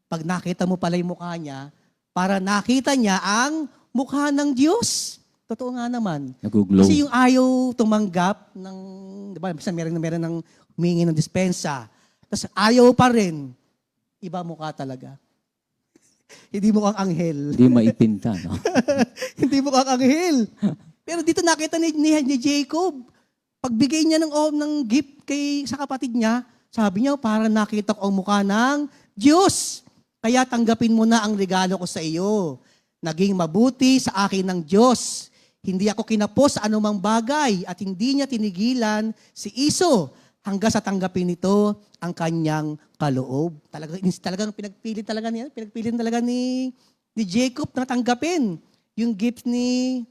Pag nakita mo pala yung mukha niya, para nakita niya ang mukha ng Diyos. Totoo nga naman. Nag-glow. Kasi yung ayaw tumanggap ng, di ba, meron ng humingi ng dispensa. Tapos ayaw pa rin. Iba mukha talaga. Hindi mukhang anghel. Hindi maipinta, no? Hindi mukhang anghel. Pero dito nakita ni Jacob, pagbigay niya ng gift sa kapatid niya, sabi niya, para nakita ko ang mukha ng Diyos. Kaya tanggapin mo na ang regalo ko sa iyo. Naging mabuti sa akin ng Diyos. Hindi ako kinapos sa anumang bagay at hindi niya tinigilan si Esau hanggang sa tanggapin nito ang kanyang kaloob. Talagang pinagpili talaga ni Jacob na tanggapin yung gift ni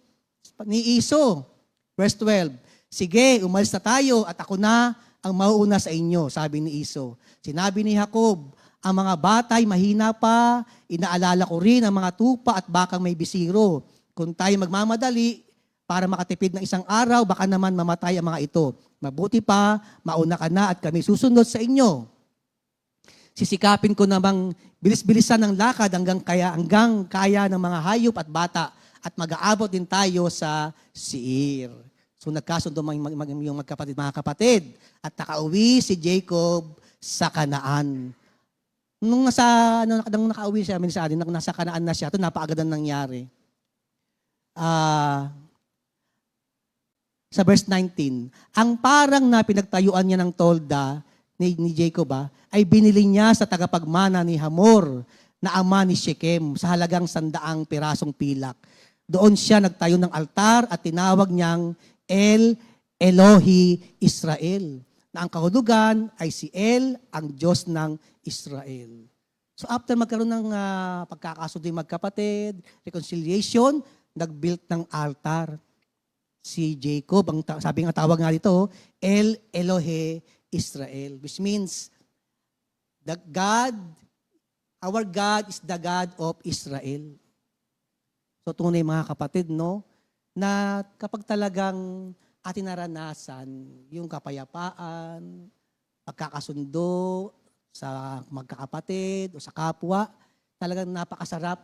Esau. Verse 12, sige, umalis na tayo at ako na ang mauuna sa inyo, sabi ni Esau. Sinabi ni Jacob, ang mga batay mahina pa, inaalala ko rin ang mga tupa at bakang may bisiro. Kung tayo magmamadali para makatipid ng isang araw, baka naman mamatay ang mga ito. Mabuti pa, mauna ka na at kami susunod sa inyo. Sisikapin ko namang bilis-bilisan ng lakad hanggang kaya ng mga hayop at bata at mag-aabot din tayo sa Seir. So nagkasundo yung mga kapatid at nakauwi si Jacob sa Kanaan. Nung nakauwi siya, nasa Kanaan na siya, ito napakagandang nangyari. Sa verse 19, ang parang na pinagtayuan niya ng tolda ni Jacob ay binili niya sa tagapagmana ni Hamor na ama ni Shechem sa halagang 100 pirasong pilak. Doon siya nagtayo ng altar at tinawag niyang El Elohi Israel, na ang kahulugan ay si El, ang Diyos ng Israel. So after magkaroon ng pagkakasundo yung magkapatid, reconciliation, nag-build ng altar. Si Jacob, sabi nga tawag nga dito, El Elohe Israel, which means our God is the God of Israel. So tunay mga kapatid, no, na kapag talagang atin naranasan yung kapayapaan, pagkakasundo sa magkakapatid o sa kapwa, talagang napakasarap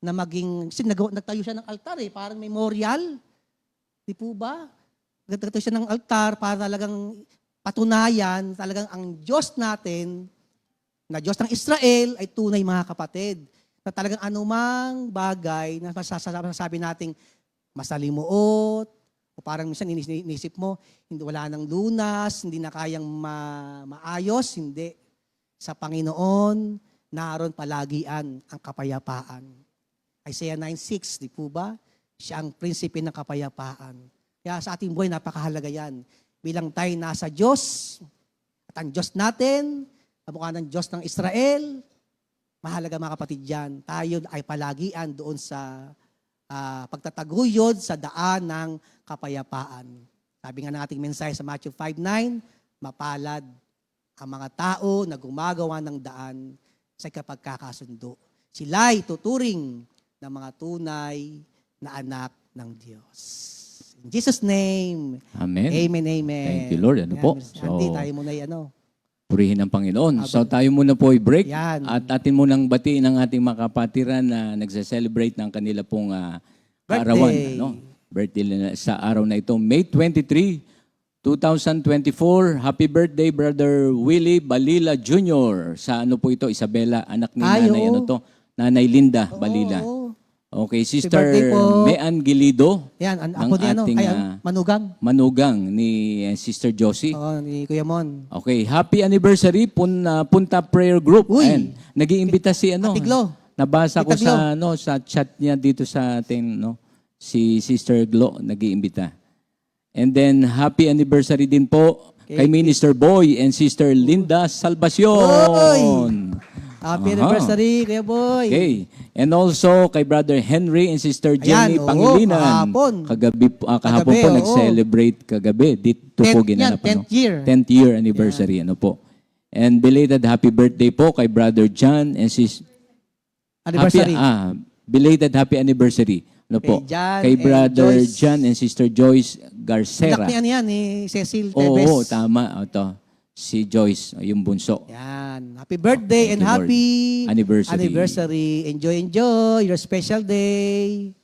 na maging, kasi nagtayo siya ng altar parang memorial. Di po ba? Nagtayo siya ng altar para talagang patunayan talagang ang Diyos natin, na Diyos ng Israel, ay tunay mga kapatid. Na talagang anumang bagay na masasabi nating masalimuot, o O parang minsan inisip mo, hindi wala nang lunas, hindi na kayang maayos, hindi. Sa Panginoon, naroon palagian ang kapayapaan. Isaiah 9:6, di po ba? Siya ang prinsipe ng kapayapaan. Kaya sa ating buhay, napakahalaga yan. Bilang tayo nasa Diyos, at ang Diyos natin, kamukha ng Diyos ng Israel, mahalaga mga kapatid yan, tayo ay palagian doon sa pagtataguyod sa daan ng kapayapaan. Sabi nga ng ating mensahe sa Matthew 5:9, mapalad ang mga tao na gumagawa ng daan sa kapagkakasundo. Sila'y tuturing ng mga tunay na anak ng Diyos. In Jesus' name, Amen. amen, amen. Thank you, Lord. Ano po? Andy, tayo muna Purihin ang Panginoon. So tayo muna po i-break Yan. at atin munang batiin ang ating mga kapatiran na nagse-celebrate ng kanila pong kaarawan. Birthday. Birthday nila sa araw na ito. May 23, 2024. Happy birthday, Brother Willie Balila Jr. Sa ano po ito? Isabela, anak ni Nanay, Nanay Linda Balila. Oo. Okay, birthday Sister po. Mean Gilido. Yan, ng ako ni ating, Manugang. Manugang ni Sister Josie. Oo, ni Kuya Mon. Okay, happy anniversary Punta Prayer Group. Uy! Ayan, nag-iimbita si Ate Glo. Nabasa ko Tita Glo. sa chat niya dito sa ating si Sister Glo nag-iimbita. And then happy anniversary din po kay Minister Boy and Sister Linda Salvacion. Happy anniversary, Kuya Boy. Okay. And also kay Brother Henry and Sister Jenny oo, Pangilinan. kahapon. Kahapon po oo. nag-celebrate kagabi. Dito po 10th ginanap. yan, 10th year. 10th year anniversary. Ano po. And belated happy birthday po kay Brother John and Anniversary. Belated happy anniversary. Ano po. Kay Brother Joyce. John and Sister Joyce Anak Garcera. ni ni Cecil Tevez. Oo, tama. Ito. Si Joyce, yung bunso. Yan. Happy birthday and Thank you, Lord. happy Anniversary. Enjoy your special day.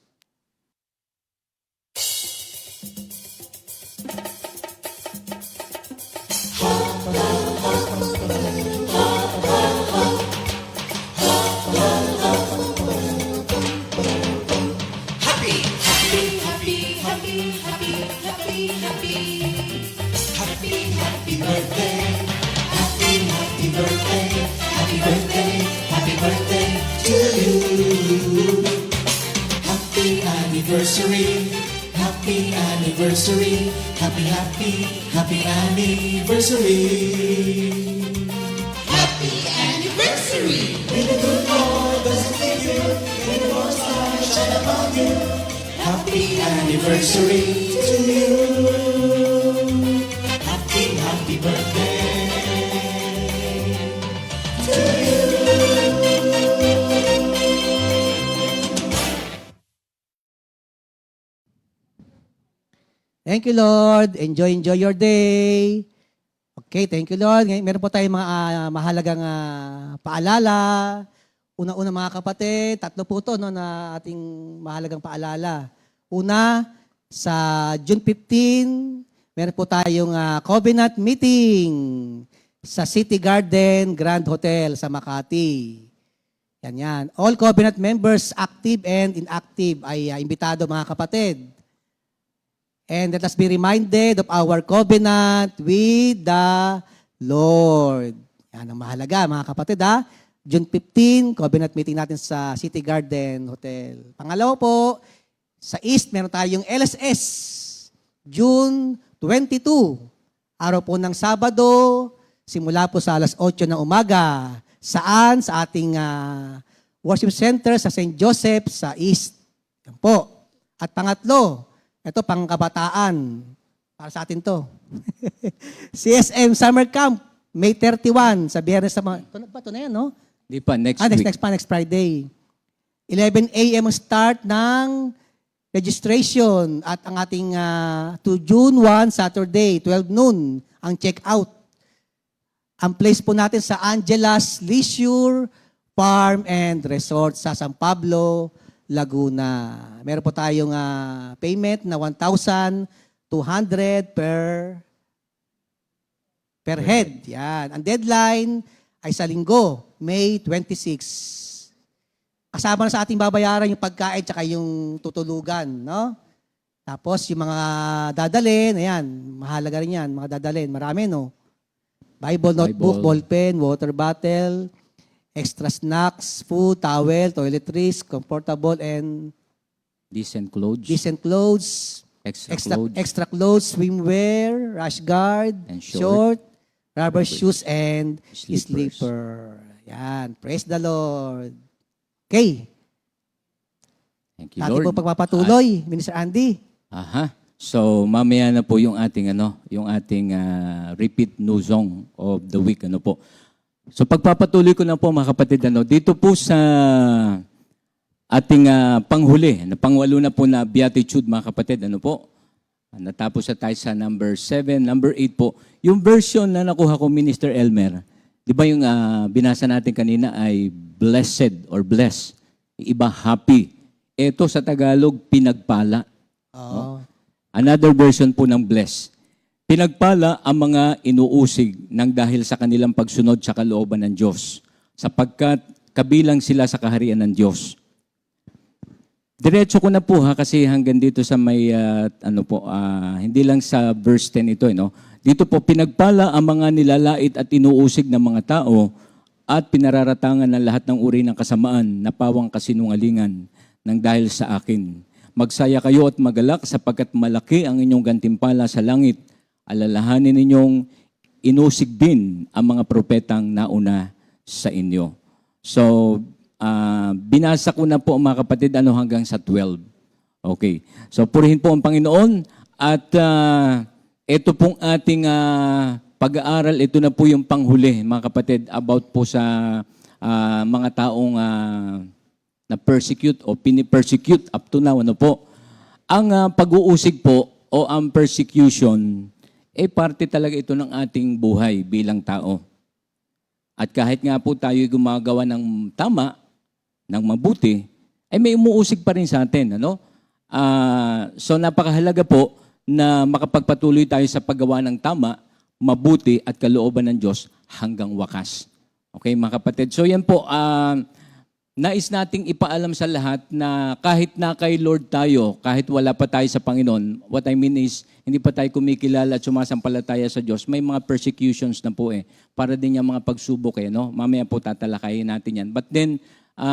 Happy anniversary, happy anniversary, happy, happy, happy anniversary. Happy anniversary! May the good Lord bless you, may the Lord's light shine upon you. Happy anniversary to you. Happy, happy birthday to you. Thank you, Lord. Enjoy your day. Okay, thank you, Lord. Ngayon, meron po tayong mga mahalagang paalala. Una-una mga kapatid, tatlo po ito na ating mahalagang paalala. Una, sa June 15, meron po tayong covenant meeting sa City Garden Grand Hotel sa Makati. Yan. All covenant members, active and inactive, ay imbitado mga kapatid. And let us be reminded of our covenant with the Lord. Yan ang mahalaga mga kapatid June 15, covenant meeting natin sa City Garden Hotel. Pangalawa po, sa East meron tayong LSS, June 22. Araw po ng Sabado, simula po sa alas 8 ng umaga. Saan? Sa ating worship center sa St. Joseph sa East. Yan po. At pangatlo, ito pangkabataan. Para sa atin to. CSM Summer Camp, May 31, sa Biyernes sa mga... Ito na yan, no? Di pa, next week. Next Friday. 11 a.m. ang start ng registration at ang ating to June 1, Saturday, 12 noon, ang check-out. Ang place po natin sa Angela's Leisure Farm and Resort sa San Pablo, Laguna. Meron po tayong payment na 1,200 per head. Yan. Ang deadline ay sa linggo, May 26. Kasama na sa ating babayaran yung pagkain tsaka yung tutulugan, no? Tapos yung mga dadalhin, ayan, mahalaga rin yan, mga dadalhin, marami no. Bible, notebook, Bible. ballpen, water bottle, extra snacks, food, towel, toiletries, comfortable and Decent clothes, decent clothes, extra clothes, swimwear, rash guard, And short, rubber shoes, and Slippers. slipper. Yan, praise the Lord. Okay, Thank you, ating Lord. po pagpapatuloy, Minister Andy. Aha. So, mamaya na po yung ating repeat new song of the week po. So, pagpapatuloy ko na po mga kapatid dito po sa ating panghuli, na pangwalo na po na beatitude mga kapatid po. Natapos na tayo sa number 7, number 8 po. Yung version na nakuha ko, Minister Elmer, di ba yung binasa natin kanina ay blessed or blessed. Iba happy. Ito sa Tagalog, pinagpala. Oo. Another version po ng bless. Pinagpala ang mga inuusig ng dahil sa kanilang pagsunod sa kalooban ng Diyos, sapagkat kabilang sila sa kaharian ng Diyos. Diretso ko na po kasi hanggang dito sa may hindi lang sa verse 10 ito no. Dito po pinagpala ang mga nilalait at inuusig ng mga tao at pinararatangan ng lahat ng uri ng kasamaan na pawang kasinungalingan ng dahil sa akin. Magsaya kayo at magalak sapagkat malaki ang inyong gantimpala sa langit. Alalahanin ninyong inusig din ang mga propetang nauna sa inyo. So, binasa ko na po mga kapatid hanggang sa 12. Okay. So, purihin po ang Panginoon at ito pong ating pag-aaral, ito na po yung panghuli mga kapatid about po sa mga taong na persecute o pini-persecute up to now. Po? Ang pag-uusig po o ang persecution, parte talaga ito ng ating buhay bilang tao. At kahit nga po tayo gumagawa ng tama, ng mabuti, may umuusig pa rin sa atin. So napakahalaga po na makapagpatuloy tayo sa paggawa ng tama, mabuti at kalooban ng Diyos hanggang wakas. Okay mga kapatid? So yan po, nais nating ipaalam sa lahat na kahit na kay Lord tayo, kahit wala pa tayo sa Panginoon, what I mean is, hindi pa tayo kumikilala at sumasampalataya sa Diyos, may mga persecutions na po para din yung mga pagsubok Mamaya po tatalakayin natin yan. But then,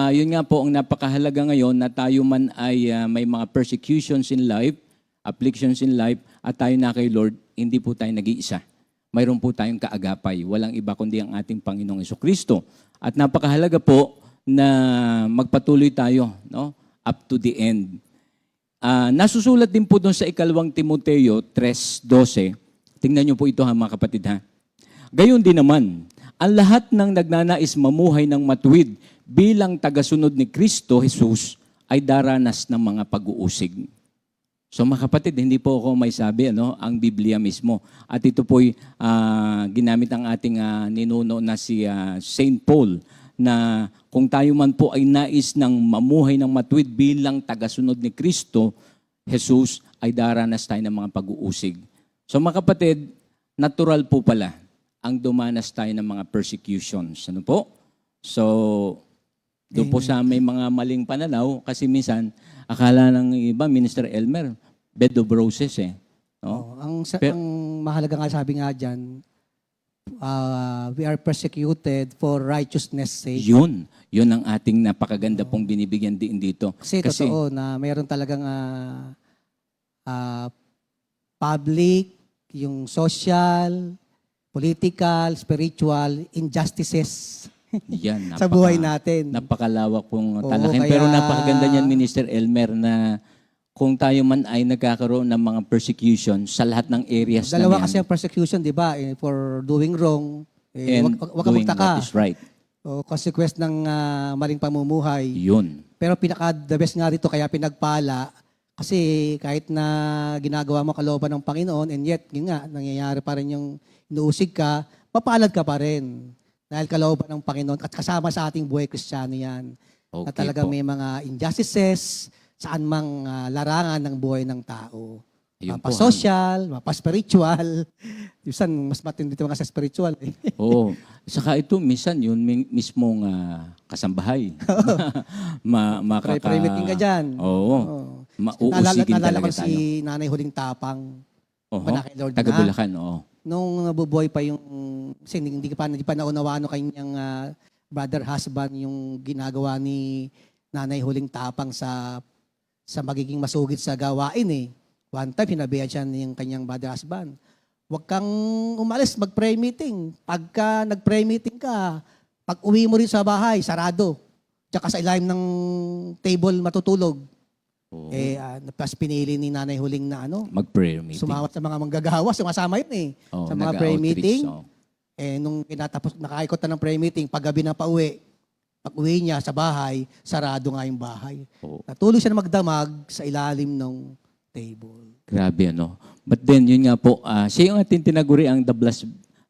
yun nga po, ang napakahalaga ngayon na tayo man ay may mga persecutions in life, afflictions in life, at tayo na kay Lord, hindi po tayo nag-iisa. Mayroon po tayong kaagapay. Walang iba kundi ang ating Panginoong Jesucristo. At napakahalaga po, na magpatuloy tayo up to the end. Nasusulat din po doon sa 2 Timoteo 3:12. Tingnan niyo po ito mga kapatid Gayon din naman, ang lahat ng nagnanais mamuhay ng matuwid bilang tagasunod ni Kristo Jesus ay daranas ng mga pag-uusig. So mga kapatid, hindi po ako may sabi ang Biblia mismo. At ito po'y ginamit ang ating ninuno na si Saint Paul, na kung tayo man po ay nais ng mamuhay ng matuwid bilang tagasunod ni Kristo, Jesus, ay daranas tayo ng mga pag-uusig. So mga kapatid, natural po pala ang dumanas tayo ng mga persecutions. Po? So, doon po sa may mga maling pananaw, kasi minsan, akala ng iba, Minister Elmer, bed of roses No? Ang mahalaga nga sabi nga dyan, we are persecuted for righteousness sake. Yun ang ating napakaganda pong binibigyan din dito. Kasi totoo na mayroon talagang public, yung social, political, spiritual injustices Yan, sa buhay natin. Napakalawak pong Oo, talakin. kaya- Pero napakaganda niyan, Minister Elmer, na kung tayo man ay nagkakaroon ng mga persecution sa lahat ng areas Dalawa na kasi ang persecution, di ba? For doing wrong, and wag ka doing magtaka. what is right. O consequence ng maling pamumuhay. Yun. Pero pinaka-the best nga rito, kaya pinagpala, kasi kahit na ginagawa mo kalooban ng Panginoon, and yet, yun nga, nangyayari pa rin yung inuusig ka, papalad ka pa rin. Dahil kalooban ng Panginoon at kasama sa ating buhay Kristiyano yan. Na Okay talagang po. may mga injustices, saan mang larangan ng buhay ng tao. Ayun po, Mapa-social, mapa-spiritual. Minsan, mas matindi ito mga sa spiritual. Oo. Saka ito, minsan, yun mismong kasambahay. Pray-pray meeting ka dyan. Oo. Oo. Mauusigin Naalala talaga ko tayo. si Nanay Huling Tapang. Oho, Panakay Lord taga na. Bulacan, oo. Nung nabubuhay pa yung, kasi hindi pa naunawaan ng kanyang brother husband yung ginagawa ni Nanay Huling Tapang sa magiging masugid sa gawain eh. One time, hinabihan siya ng kanyang brother husband. Huwag kang umalis, mag-prayer meeting. Pagka nag-prayer meeting ka, pag uwi mo rin sa bahay, sarado. Tsaka sa ilalim ng table matutulog. Oo. Pas pinili ni Nanay Huling na Mag-prayer meeting. sumawat sa mga manggagawa, sumasama yun eh. Oo, Sa mga nag-outreach, prayer meeting, oo. nung kinatapos, nakaikot na ng prayer meeting, paggabi na pauwi, pag uwi niya sa bahay, sarado nga yung bahay. Oo. Natulog siya na magdamag sa ilalim ng table. Grabe, ano. But then, yun nga po, siya yung ating tinaguri ang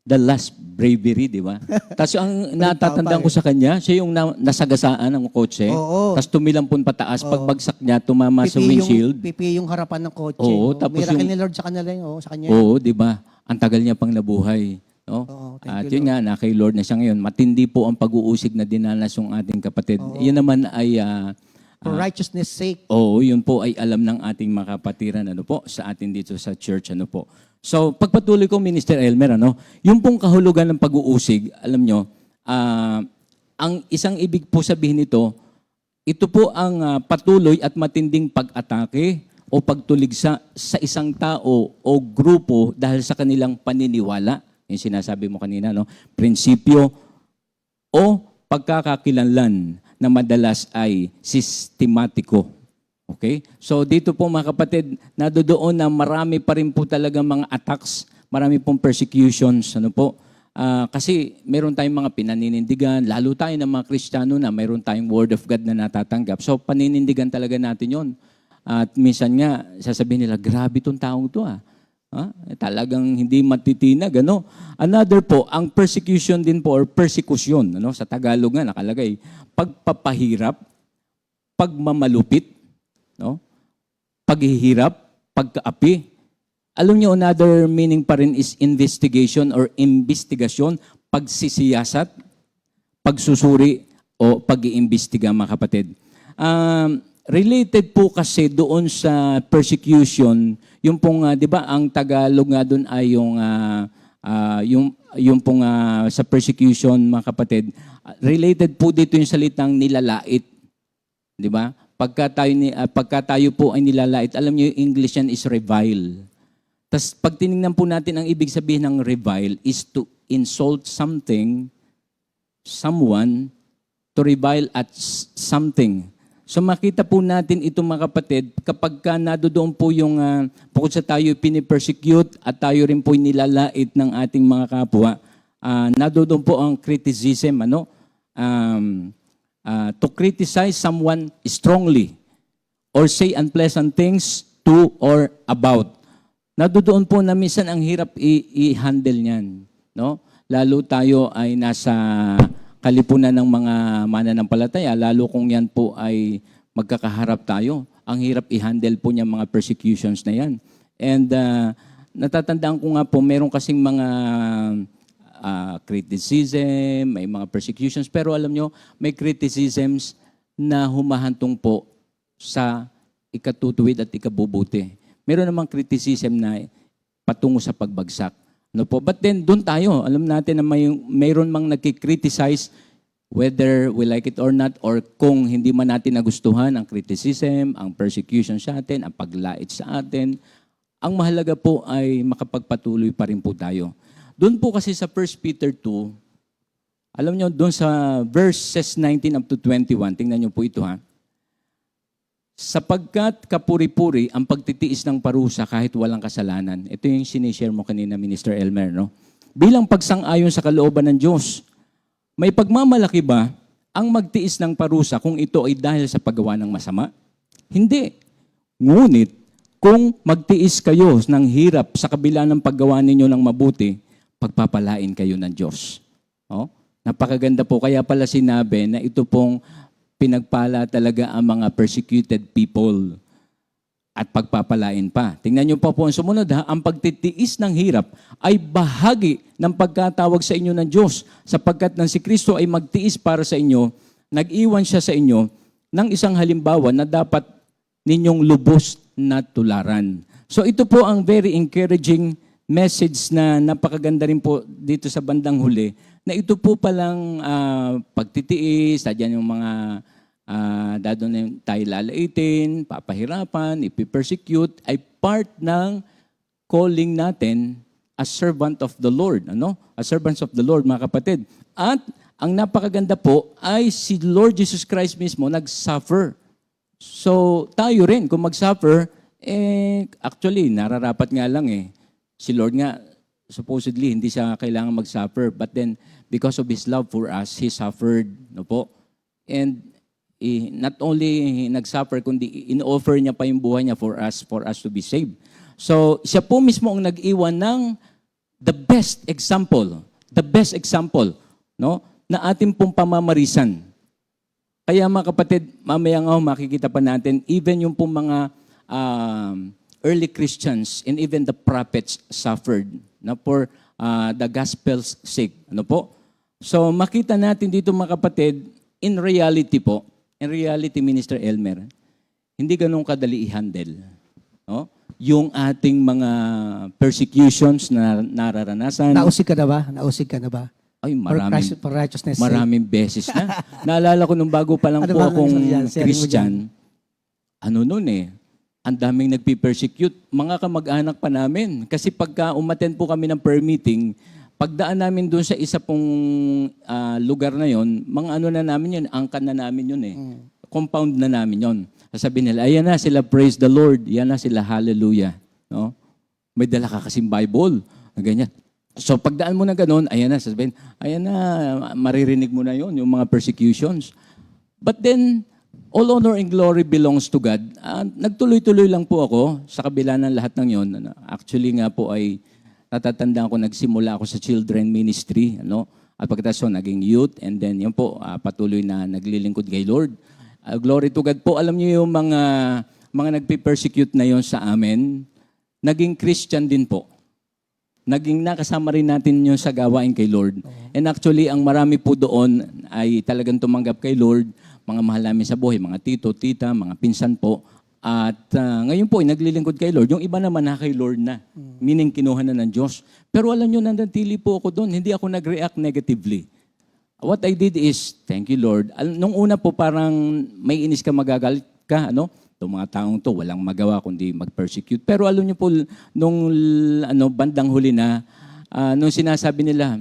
the last bravery, di ba? Tapos ang natatandaan ko sa kanya, siya yung nasagasaan ng kotse. Oo. Tapos tumilampon pataas. Pagbagsak niya, tumama sa windshield. Pipi yung harapan ng kotse. Oo, tapos Miracle yung- ni Lord sa kanila yun. Sa kanya. Oo, di ba? Ang tagal niya pang nabuhay. No? Oo, thank At you, yun nga, na kay Lord na siya ngayon. Matindi po ang pag-uusig na dinanas yung ating kapatid. Yun naman ay, For righteousness sake. oo, yun po ay alam ng ating mga kapatiran, ano po, sa atin dito sa church, ano po. So, pagpatuloy ko, Minister Elmer, ano, yung pong kahulugan ng pag-uusig, alam nyo, ang isang ibig po sabihin nito, ito po ang patuloy at matinding pag-atake o pagtuligsa sa isang tao o grupo dahil sa kanilang paniniwala. Yung sinasabi mo kanina, no? Prinsipyo o pagkakakilanlan na madalas ay sistematiko. Okay? So dito po mga kapatid, nadodoon na marami pa rin po talaga mga attacks, marami pong persecutions, ano po. Kasi meron tayong mga pinaninindigan, lalo tayo ng mga Kristiyano na meron tayong Word of God na natatanggap. So paninindigan talaga natin yon. At minsan nga, sasabihin nila, grabe tong taong to talagang hindi matitinag, ano? Another po, ang persecution din po, or persecution, ano? Sa Tagalog nga nakalagay, pagpapahirap, pagmamalupit, no? Paghihirap, pagkaapi. Alam niyo, another meaning pa rin is investigation or investigasyon, pagsisiyasat, pagsusuri, o pag-iimbestiga, mga kapatid. Related po kasi doon sa persecution, yung pong, di ba, ang Tagalog nga doon ay yung pong sa persecution, mga kapatid, related po dito yung salitang nilalait. Di ba? Pagka tayo po ay nilalait, alam niyo yung English yan is revile. Tapos pag tinignan po natin ang ibig sabihin ng revile is to insult something, someone, to revile at something. So makita po natin ito mga kapatid, kapag ka nadoon po yung, bukod sa tayo pinipersecute at tayo rin po nilalait ng ating mga kapwa, nadoon po ang criticism, ano? To criticize someone strongly or say unpleasant things to or about. Nadoon po na minsan ang hirap i-handle niyan, no? Lalo tayo ay nasa kalipunan ng mga mananampalataya, lalo kung yan po ay magkakaharap tayo. Ang hirap i-handle po niya mga persecutions na yan. And natatandaan ko nga po, meron kasing mga criticism, may mga persecutions, pero alam nyo, may criticisms na humahantong po sa ikatutuwid at ikabubuti. Meron namang criticism na patungo sa pagbagsak. No po? But then, doon tayo. Alam natin na mayroon mang nagkikriticize whether we like it or not, or kung hindi man natin nagustuhan ang criticism, ang persecution sa atin, ang paglait sa atin. Ang mahalaga po ay makapagpatuloy pa rin po tayo. Doon po kasi sa 1 Peter 2, alam nyo, doon sa verses 19 up to 21, tingnan nyo po ito Sapagkat kapuri-puri ang pagtitiis ng parusa kahit walang kasalanan. Ito yung sinishare mo kanina, Minister Elmer, no? Bilang pagsang-ayon sa kalooban ng Diyos, may pagmamalaki ba ang magtiis ng parusa kung ito ay dahil sa paggawa ng masama? Hindi. Ngunit, kung magtiis kayo ng hirap sa kabila ng paggawa ninyo ng mabuti, pagpapalain kayo ng Diyos. Oh? Napakaganda po. Kaya pala sinabi na ito pong pinagpala talaga ang mga persecuted people at pagpapalain pa. Tingnan niyo po ang sumunod ang pagtitiis ng hirap ay bahagi ng pagkatawag sa inyo ng Diyos sapagkat nang si Kristo ay magtiis para sa inyo, nag-iwan siya sa inyo ng isang halimbawa na dapat ninyong lubos na tularan. So ito po ang very encouraging message na napakaganda rin po dito sa bandang huli, na ito po palang pagtitiis, sadyan yung mga dado na yung tayo lalaitin, papahirapan, ipipersecute, ay part ng calling natin as servant of the Lord. Ano? As servants of the Lord, mga kapatid. At ang napakaganda po ay si Lord Jesus Christ mismo nag-suffer. So tayo rin, kung mag-suffer, actually, nararapat nga lang si Lord nga, supposedly, hindi siya kailangan mag-suffer. But then, because of His love for us, He suffered. No po? And not only nag-suffer, kundi in-offer niya pa yung buhay niya for us to be saved. So, siya po mismo ang nag-iwan ng the best example, no, na ating pong pamamarisan. Kaya mga kapatid, mamaya nga makikita pa natin, even yung pong mga early Christians and even the prophets suffered for the gospel's sake. Ano po? So makita natin dito mga kapatid, in reality, Minister Elmer, hindi ganun kadali i-handle. No? Yung ating mga persecutions na nararanasan. Nausig ka na ba? Ay, For righteousness sake. maraming beses na. Naalala ko nung bago pa lang Ano po ba ang akong sharing mo dyan? Christian, ang daming nagpipersecute, mga kamag-anak pa namin. Kasi pagka umattend po kami ng prayer meeting, pagdaan namin doon sa isa pong lugar na yon, mga ano na namin yun, angkan na namin yun Compound na namin yon. Sasabihin nila, ayan na sila, praise the Lord. Ayan na sila, hallelujah. No? May dala ka kasing Bible. Ganyan. So pagdaan mo na ganun, ayan na, sasabihin, ayan na, maririnig mo na yon yung mga persecutions. But then, all honor and glory belongs to God. Nagtuloy-tuloy lang po ako sa kabila ng lahat ng yon. Actually nga po ay natatandaan ko, nagsimula ako sa children ministry. At pagkatapos naging youth, and then yun po, patuloy na naglilingkod kay Lord. Glory to God po. Alam niyo yung mga nagpipersecute na yon sa amin, naging Christian din po. Naging nakasama rin natin yun sa gawain kay Lord. And actually, ang marami po doon ay talagang tumanggap kay Lord, mga mahal namin sa buhay, mga tito, tita, mga pinsan po. At ngayon po, naglilingkod kay Lord. Yung iba naman na kay Lord na, meaning kinuha na ng Diyos. Pero alam nyo, nanatili po ako doon. Hindi ako nag-react negatively. What I did is, thank you Lord. Nung una po parang may inis ka, magagalit ka, Itong mga taong to, walang magawa kundi mag-persecute. Pero alam niyo po, nung bandang huli na, nung sinasabi nila,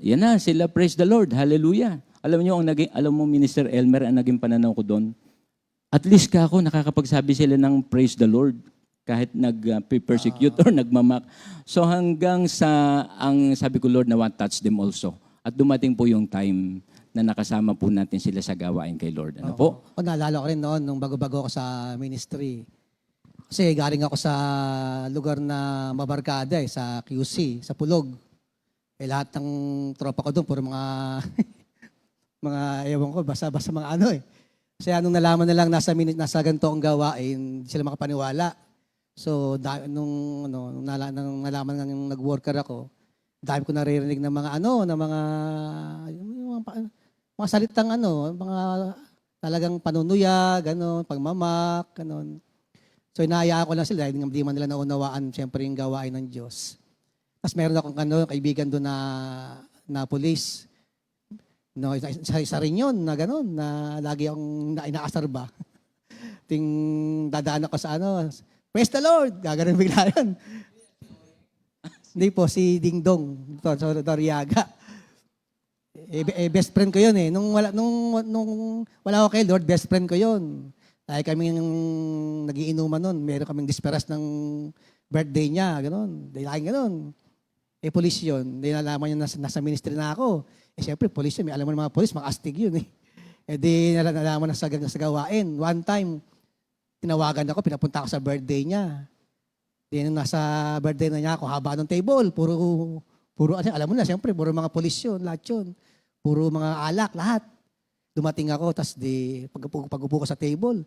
yan na, sila praise the Lord, hallelujah. Alam niyo, alam mo, Minister Elmer, ang naging pananaw ko doon, at least ka ako, nakakapagsabi sila ng praise the Lord, kahit nag-persecute or nagmamak. So hanggang sa, ang sabi ko, Lord, na what touch them also. At dumating po yung time na nakasama po natin sila sa gawain kay Lord. Ano po? Naalala ko rin noon, nung bago-bago ako sa ministry. Kasi galing ako sa lugar na mabarkada sa QC, sa Pulog. Lahat ng tropa ko doon, puro mga, ewan ko, basta mga Kasi anong nalaman na lang nasa ganito ang gawain, hindi sila makapaniwala. So, nung nalaman ng nag-worker ako, dahil ko naririnig ng mga mga salitang mga talagang panunuya, pagmamak, So inaaya ko lang sila dahil hindi man nila naunawaan siyempre yung gawain ng Diyos. Tapos meron akong kaibigan doon na police. Isa rin yun na na lagi akong inaasar ba. Dadaan ako sa praise the Lord! Gaganon bigla yun. Hindi po, si Ding Dong, Doriaga. Best friend ko yun Nung wala ako kay Lord, best friend ko yun. Dahil kami nagiinuman nun, meron kaming disperas ng birthday niya, Dahil laging police yun. Dahil nalaman niya nasa ministry na ako. Siyempre, police yun. Alam mo ng mga police, makastig yun di nalaman na sa gawain. One time, tinawagan ako, pinapunta ako sa birthday niya. Nung nasa birthday na niya ako, haba ng table, puro alam mo na, siyempre, puro mga polis yun, lahat yun. Puro mga alak, lahat. Dumating ako, tas pag-upo ko sa table,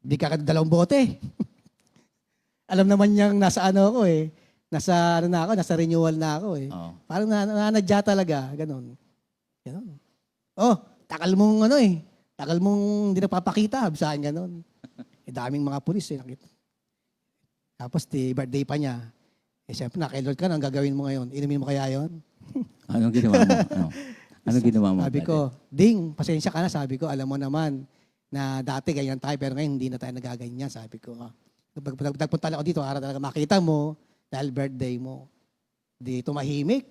di ka dalawang bote. Alam naman niyang nasa ako nasa renewal na ako Oh. Parang nanadya talaga, ganon. Oh, takal mong takal mong hindi napapakita, sabi ganon. daming mga pulis eh. Nakita. Tapos birthday pa niya. Eh siyempre, kay Lord ka, ang gagawin mo ngayon? Inumin mo kaya yon? Anong ginawa mo? Anong ginawa mo? Sabi ko, Ding, pasensya ka na. Sabi ko, alam mo naman na dati ganyan tayo, pero ngayon hindi na tayo nagaganyan. Sabi ko, pag nagpunta lang ako dito, para talaga makita mo, dahil birthday mo. Di tumahimik.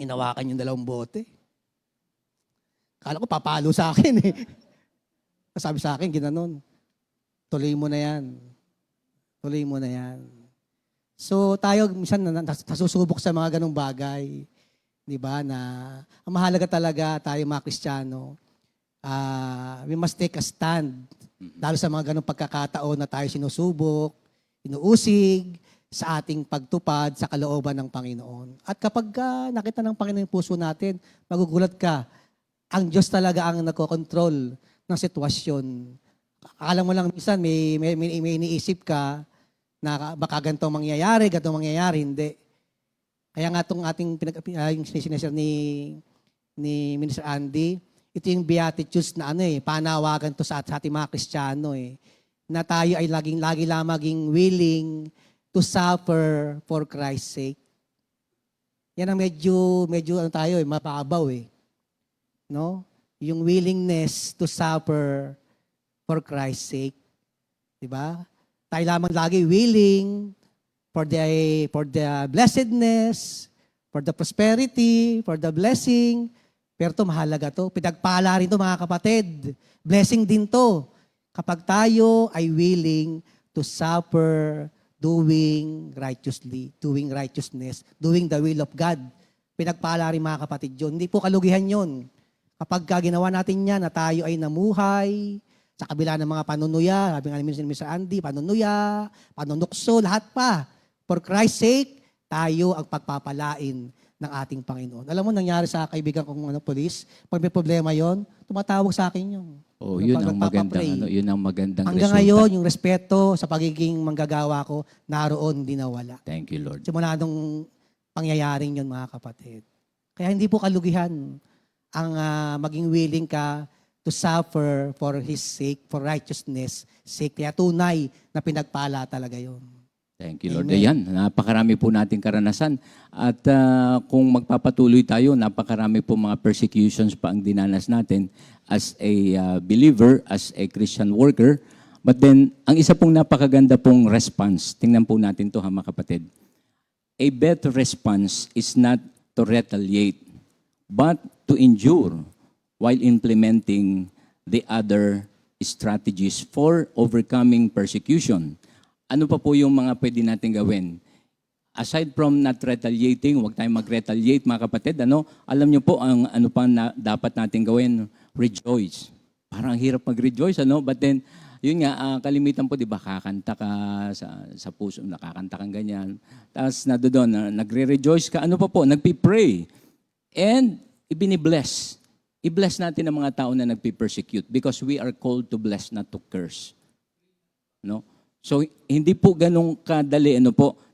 Inawakan yung 2 bote. Kala ko papalo sa akin eh. Sabi sa akin, ginanon. Tuloy mo na yan. Tuloy mo na yan. So tayo minsan nasusubok sa mga ganong bagay. Di ba? Na ang mahalaga talaga tayo mga Kristiyano, we must take a stand. Lalo sa mga ganong pagkakataon na tayo sinusubok, inuusig sa ating pagtupad sa kalooban ng Panginoon. At kapag nakita ng Panginoon yung puso natin, magugulat ka, ang Diyos talaga ang nagkokontrol ng sitwasyon. Akala mo lang minsan may iniisip ka na baka ganito mangyayari, hindi. Kaya nga itong ating yung sinishare ni Minister Andy, ito yung Beatitudes na panawagan to sa ating mga Kristiyano na tayo ay lagi maging willing to suffer for Christ's sake. Yan ang medyo tayo mababaw no? Yung willingness to suffer for Christ's sake. 'Di ba? Tayo lamang lagi willing for the blessedness, for the prosperity, for the blessing. Pero ito mahalaga to. Pinagpala rin to mga kapatid. Blessing din to. Kapag tayo ay willing to suffer doing righteously, doing righteousness, doing the will of God. Pinagpala rin mga kapatid yun. Hindi po kalugihan yun. Kapag ginawa natin yan na tayo ay namuhay, sa kabila ng mga panunuya, sabi nga ni Mr. Andy, panunuya, panunukso, lahat pa. For Christ's sake, tayo ang pagpapalain ng ating Panginoon. Alam mo, nangyari sa kaibigan kong pulis, pag may problema yon, tumatawag sa akin yun. Oh, yun ang magandang hanggang resulta. ngayon, yung respeto sa pagiging manggagawa ko, naroon, di nawala. Thank you, Lord. Simula nung pangyayaring yun, mga kapatid. Kaya hindi po kalugihan ang maging willing ka to suffer for His sake, for righteousness sake. Kaya tunay na pinagpala talaga yun. Thank you, Lord. Ayan, napakarami po nating karanasan. At kung magpapatuloy tayo, napakarami po mga persecutions pa ang dinanas natin as a believer, as a Christian worker. But then, ang isa pong napakaganda pong response, tingnan po natin to mga kapatid. A better response is not to retaliate, but to endure while implementing the other strategies for overcoming persecution. Ano pa po yung mga pwede natin gawin? Aside from not retaliating, huwag tayong mag-retaliate mga kapatid. Alam niyo po ang ano pa na dapat natin gawin? Rejoice. Parang hirap mag-rejoice, But then, yun nga, kalimitan po, di ba, kakanta ka sa puso, nakakanta kang ganyan. Tapos doon, nagre-rejoice ka. Ano pa po? Nagpi-pray. And ibini-bless. I-bless natin ang mga tao na nagpi-persecute because we are called to bless, not to curse. No? So, hindi po ganun kadali,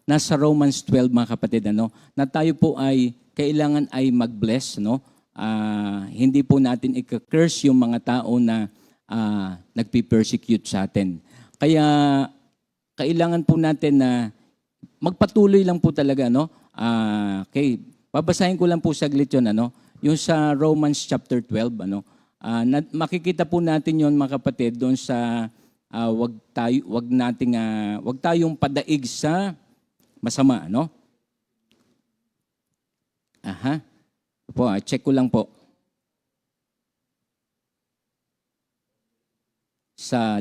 nasa Romans 12, mga kapatid, na tayo po ay, kailangan ay mag-bless, hindi po natin i-curse yung mga tao na nagpi-persecute sa atin. Kaya, kailangan po natin na magpatuloy lang po talaga, okay, babasahin ko lang po saglit yun, yung sa Romans chapter 12, makikita po natin yon mga kapatid, doon sa wag tayong padaig sa masama, Aha. Po, check ko lang po.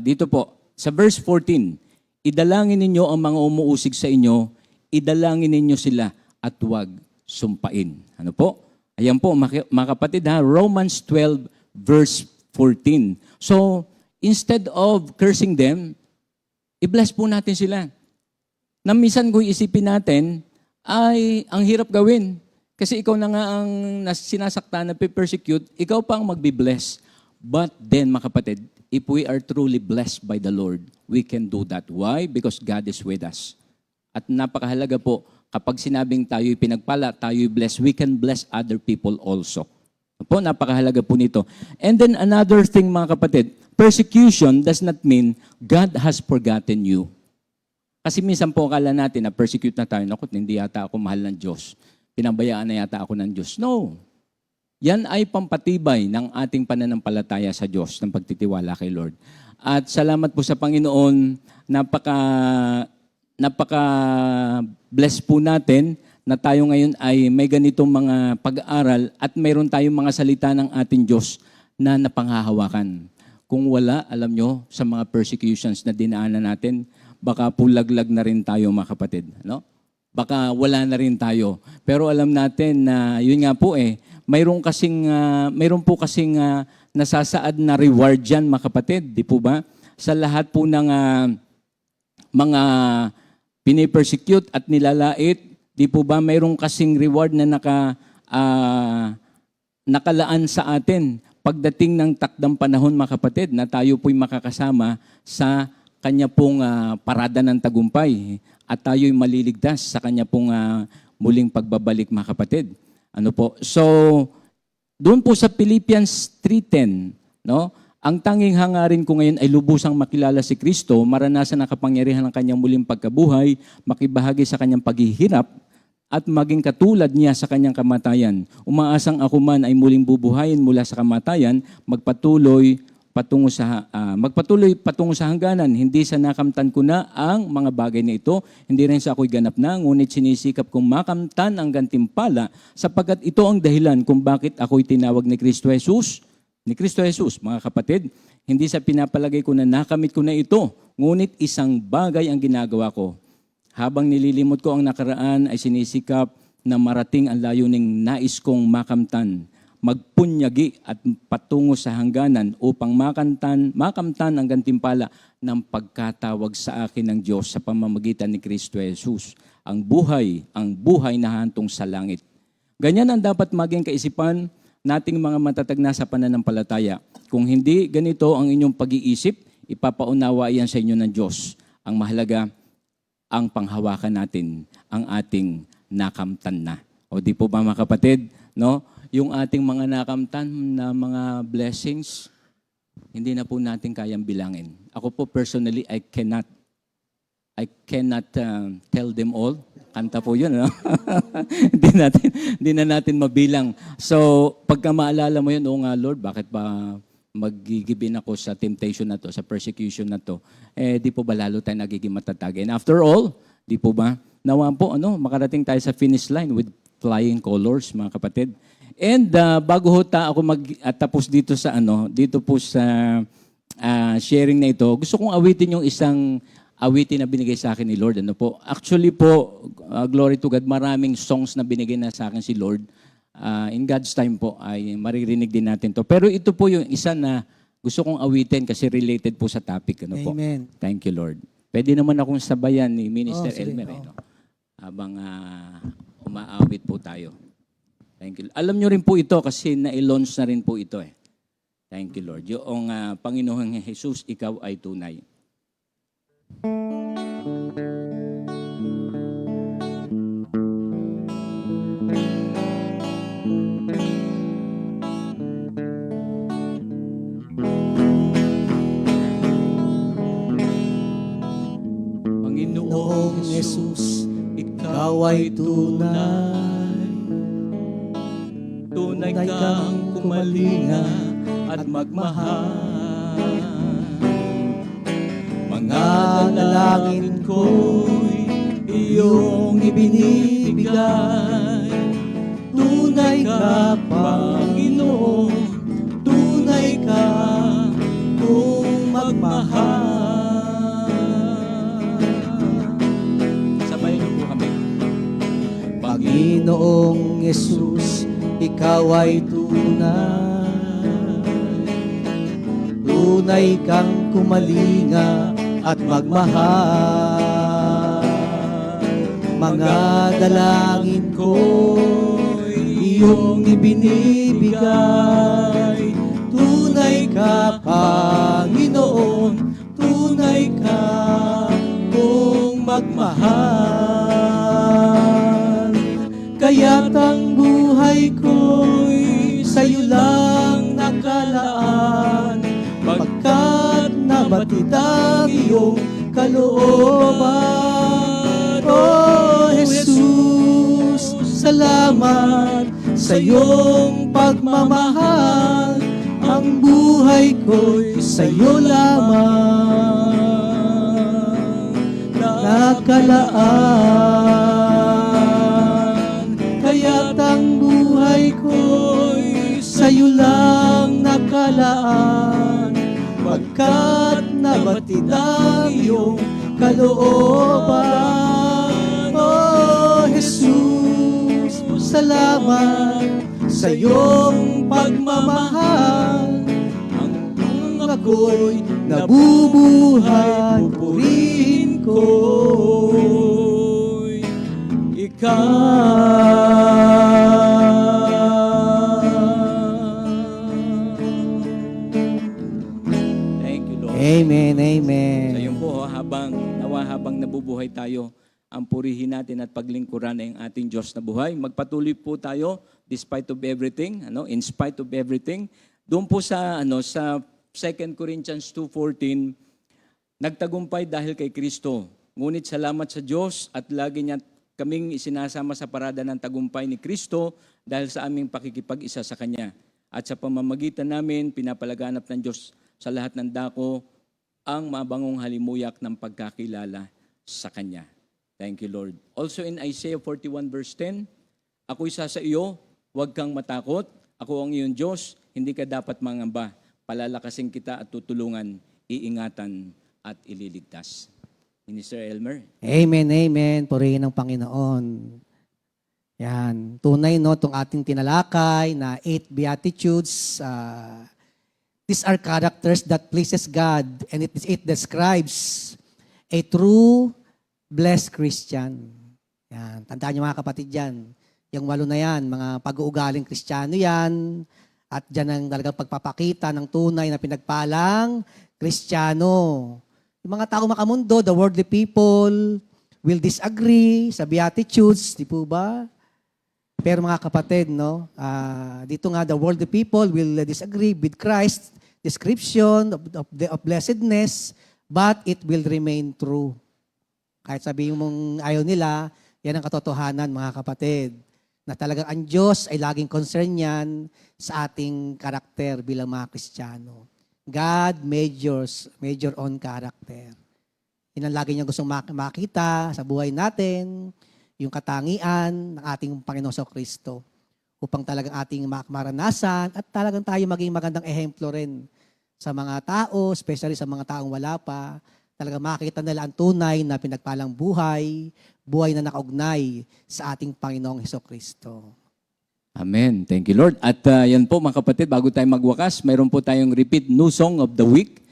Dito po, sa verse 14, idalangin ninyo ang mga umuusig sa inyo, idalangin ninyo sila at huwag sumpain. Ano po? Ayan po, mga kapatid, Romans 12, verse 14. So, instead of cursing them, i-bless po natin sila. Na minsan kung isipin natin, ay ang hirap gawin. Kasi ikaw na nga ang sinasaktan na persecute, ikaw pa ang magbi-bless. But then, mga kapatid, if we are truly blessed by the Lord, we can do that. Why? Because God is with us. At napakahalaga po, kapag sinabing tayo'y pinagpala, tayo'y blessed, we can bless other people also. Po, napakahalaga po nito. And then another thing mga kapatid, persecution does not mean God has forgotten you. Kasi minsan po akala natin na persecute na tayo, naku, hindi yata ako mahal ng Diyos. Pinabayaan na yata ako ng Diyos. No. Yan ay pampatibay ng ating pananampalataya sa Diyos, ng pagtitiwala kay Lord. At salamat po sa Panginoon, napaka-bless po natin na tayo ngayon ay may ganitong mga pag-aaral at mayroon tayong mga salita ng ating Diyos na napanghahawakan. Kung wala, alam nyo, sa mga persecutions na dinaanan natin, baka pulaglag na rin tayo mga kapatid. No? Baka wala na rin tayo. Pero alam natin na yun nga po mayroon po kasing nasasaad na reward dyan mga kapatid. Di po ba? Sa lahat po ng mga pinipersecute at nilalait, di po ba mayroong kasing reward na nakalaan sa atin pagdating ng takdang panahon mga kapatid na tayo po'y makakasama sa kanya pong parada ng tagumpay at tayo'y maliligtas sa kanya pong muling pagbabalik mga kapatid. Ano po? So, doon po sa Philippians 3:10, no? Ang tanging hangarin ko ngayon ay lubusang makilala si Kristo, maranasan ang kapangyarihan ng kanyang muling pagkabuhay, makibahagi sa kanyang paghihirap, at maging katulad niya sa kanyang kamatayan. Umaasang ako man ay muling bubuhayin mula sa kamatayan, magpatuloy patungo sa hangganan. Hindi sa nakamtan ko na ang mga bagay na ito, hindi rin sa ako'y ganap na, ngunit sinisikap kong makamtan ang gantimpala, sapagkat ito ang dahilan kung bakit ako'y tinawag ni Kristo Jesus. Ni Kristo Jesus, mga kapatid, hindi sa pinapalagay ko na nakamit ko na ito, ngunit isang bagay ang ginagawa ko. Habang nililimot ko ang nakaraan ay sinisikap na marating ang layuning nais kong makamtan, magpunyagi at patungo sa hangganan upang makamtan ang gantimpala ng pagkatawag sa akin ng Diyos sa pamamagitan ni Kristo Jesus. Ang buhay na hantong sa langit. Ganyan ang dapat maging kaisipan nating mga matatag na sa pananampalataya. Kung hindi ganito ang inyong pag-iisip, ipapaunawa yan sa inyo ng Diyos. Ang mahalaga, ang panghawakan natin, ang ating nakamtan na. O di po ba mga kapatid, no? Yung ating mga nakamtan na mga blessings, hindi na po natin kayang bilangin. Ako po personally, I cannot tell them all. Kanta po yun, no? Hindi na natin mabilang. So, pagka maalala mo yun, oo nga Lord, bakit ba magigibin ako sa temptation na to, sa persecution na to? Di po ba lalo tayo nagiging matatag? And after all, di po ba, nawa po, makarating tayo sa finish line with flying colors, mga kapatid. And bago ho ako tapos dito po sa sharing na ito, gusto kong awitin yung isang awitin na binigay sa akin ni Lord. Actually po, glory to God, maraming songs na binigay na sa akin si Lord. In God's time po, ay maririnig din natin to. Pero ito po yung isa na gusto kong awitin kasi related po sa topic. Amen. Po. Thank you, Lord. Pwede naman akong sabayan ni Minister sige, Elmer. Habang umaawit po tayo. Thank you. Alam nyo rin po ito kasi na-launch na rin po ito. Thank you, Lord. Yung Panginoong Jesus, ikaw ay tunay. Panginoong Jesus, ikaw ay tunay. Tunay kang kumalinga at magmahal. Mga dalangin ko'y iyong ibinibigay. Tunay ka, Panginoon, tunay ka kung magmahal. Sabayin niyo po kami. Panginoong Jesus, ikaw ay tunay. Tunay kang kumalinga at magmahal. Mga dalangin ko'y iyong ibinibigay. Tunay ka, Panginoon, tunay ka kung magmahal. Kaya't ang buhay ko'y sa'yo lang iyong kalooban. Oh Jesus, salamat sa iyong pagmamahal. Ang buhay ko'y sa iyo lamang nakalaan. Kaya't ang buhay ko'y sa iyo lang nakalaan. Pagkat nabatid ang iyong kalooban. Oh Jesus, salamat sa iyong pagmamahal. Ang ako'y nabubuhay, pupurihin ko'y ikaw. Thank you, Lord. Amen, amen. So yun po, habang nabubuhay tayo, ang purihin natin at paglingkuran ay ang ating Diyos na buhay. Magpatuloy po tayo despite of everything, in spite of everything. Doon po sa 2 Corinthians 2:14, nagtagumpay dahil kay Kristo. Ngunit salamat sa Diyos at lagi niya kaming isinasama sa parada ng tagumpay ni Kristo dahil sa aming pakikipag-isa sa Kanya. At sa pamamagitan namin, pinapalaganap ng Diyos sa lahat ng dako ang mabangong halimuyak ng pagkakilala sa Kanya. Thank you, Lord. Also in Isaiah 41 verse 10, ako'y sa iyo, huwag kang matakot. Ako ang iyong Diyos, hindi ka dapat mangamba. Palalakasin kita at tutulungan, iingatan at ililigtas. Minister Elmer. Amen, amen. Purihin ng Panginoon. Yan. Tunay, itong ating tinalakay na 8 Beatitudes. These are characters that pleases God, and it describes a true blessed Christian. Yan. Tandaan niyo mga kapatid yan. Yung 8 na yan, mga pag-uugaling Kristiyano yan. At dyan ang talagang pagpapakita ng tunay na pinagpalang Kristiyano. Yung mga tao makamundo, the worldly people, will disagree sa Beatitudes, di po ba? Pero mga kapatid, dito nga, the worldly people will disagree with Christ's description of blessedness, but it will remain true. Kahit sabihin mong ayaw nila, yan ang katotohanan, mga kapatid. Na talagang ang Diyos ay laging concern yan sa ating karakter bilang mga Kristiyano. God major on character. Yan ang lagi niya gustong makita sa buhay natin, yung katangian ng ating Panginoon Kristo. Upang talagang ating maranasan at talagang tayo maging magandang ehemplo rin sa mga tao, especially sa mga taong wala pa. Talagang makita nila ang tunay na pinagpalang buhay na nakaugnay sa ating Panginoong Kristo. Amen. Thank you, Lord. At yan po mga kapatid, bago tayo magwakas, mayroon po tayong repeat new song of the week.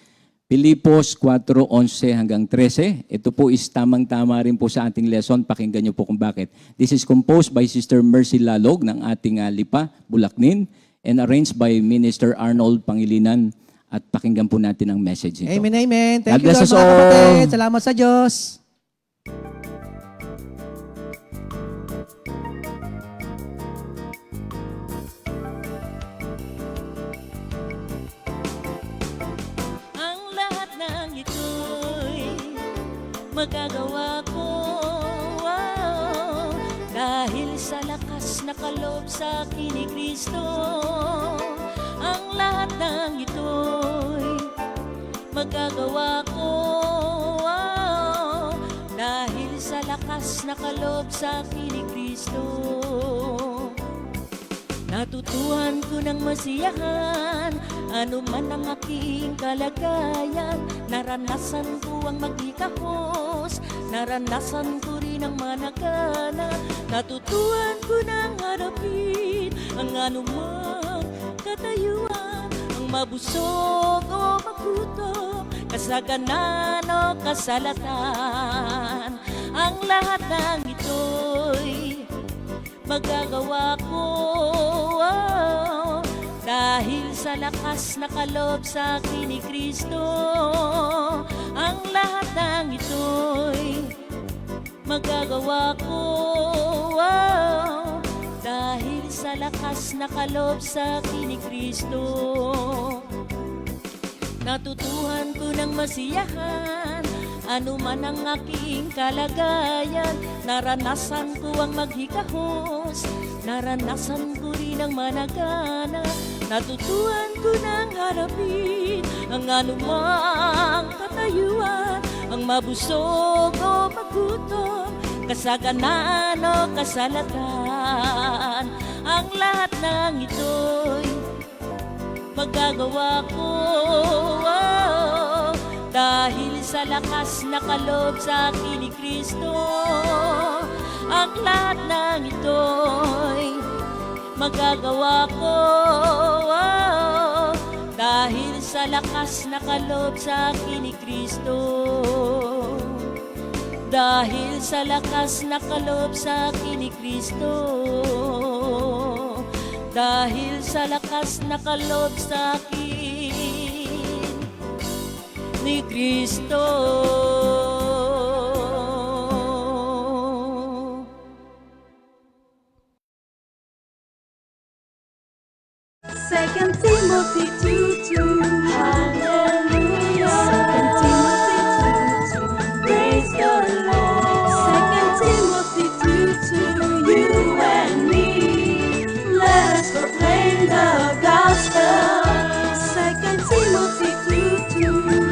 Pilipos 4:11 hanggang 13. Ito po is tamang-tama rin po sa ating lesson. Pakinggan niyo po kung bakit. This is composed by Sister Mercy Lalog ng ating Lipa, Bulacnin, and arranged by Minister Arnold Pangilinan. At pakinggan po natin ang message ito. Amen, amen. Thank God you, bless Lord, us mga all. kapatid. Salamat sa Diyos. Ang lahat ng ito'y magagawa ko, dahil sa lakas na kaloob sa akin ni Kristo. Ang lahat ng ito'y magagawa ko, dahil sa lakas na kaloob sa akin ni Kristo. Natutuhan ko ng masiyahan, ano man ang aking kalagayan. Naranasan ko ang maglikahos, naranasan ko rin ang managana. Natutuhan ko ng harapin ang anumang katayuan, ang mabusog o magutom, kasaganan o kasalatan. Ang lahat ng ito'y magagawa ko, dahil sa lakas na kaloob sa akin ni Kristo. Ang lahat ng ito'y magagawa ko, dahil sa lakas na kaloob sa akin ni Kristo. Natutuhan ko ng masiyahan, Ano man ang aking kalagayan, naranasan ko ang maghikahos, naranasan ko rin ang managana, natutuhan ko ng harapin ang anumang katayuan, ang mabusog o magutom, kasaganan o kasalatan. Ang lahat ng ito'y magagawa ko, dahil sa lakas na kaloob sa akin ni Kristo. Ang lahat ng ito'y magagawa ko, dahil sa lakas na kaloob sa akin ni Kristo. Dahil sa lakas na kaloob sa akin ni Kristo. Dahil sa lakas na kaloob sa akin ni Kristo. Second Timothy 2:2. Hallelujah. Second Timothy 2:2. Praise the Lord. Second Timothy 2:2. You and me, let us proclaim the gospel. Second Timothy 2:2.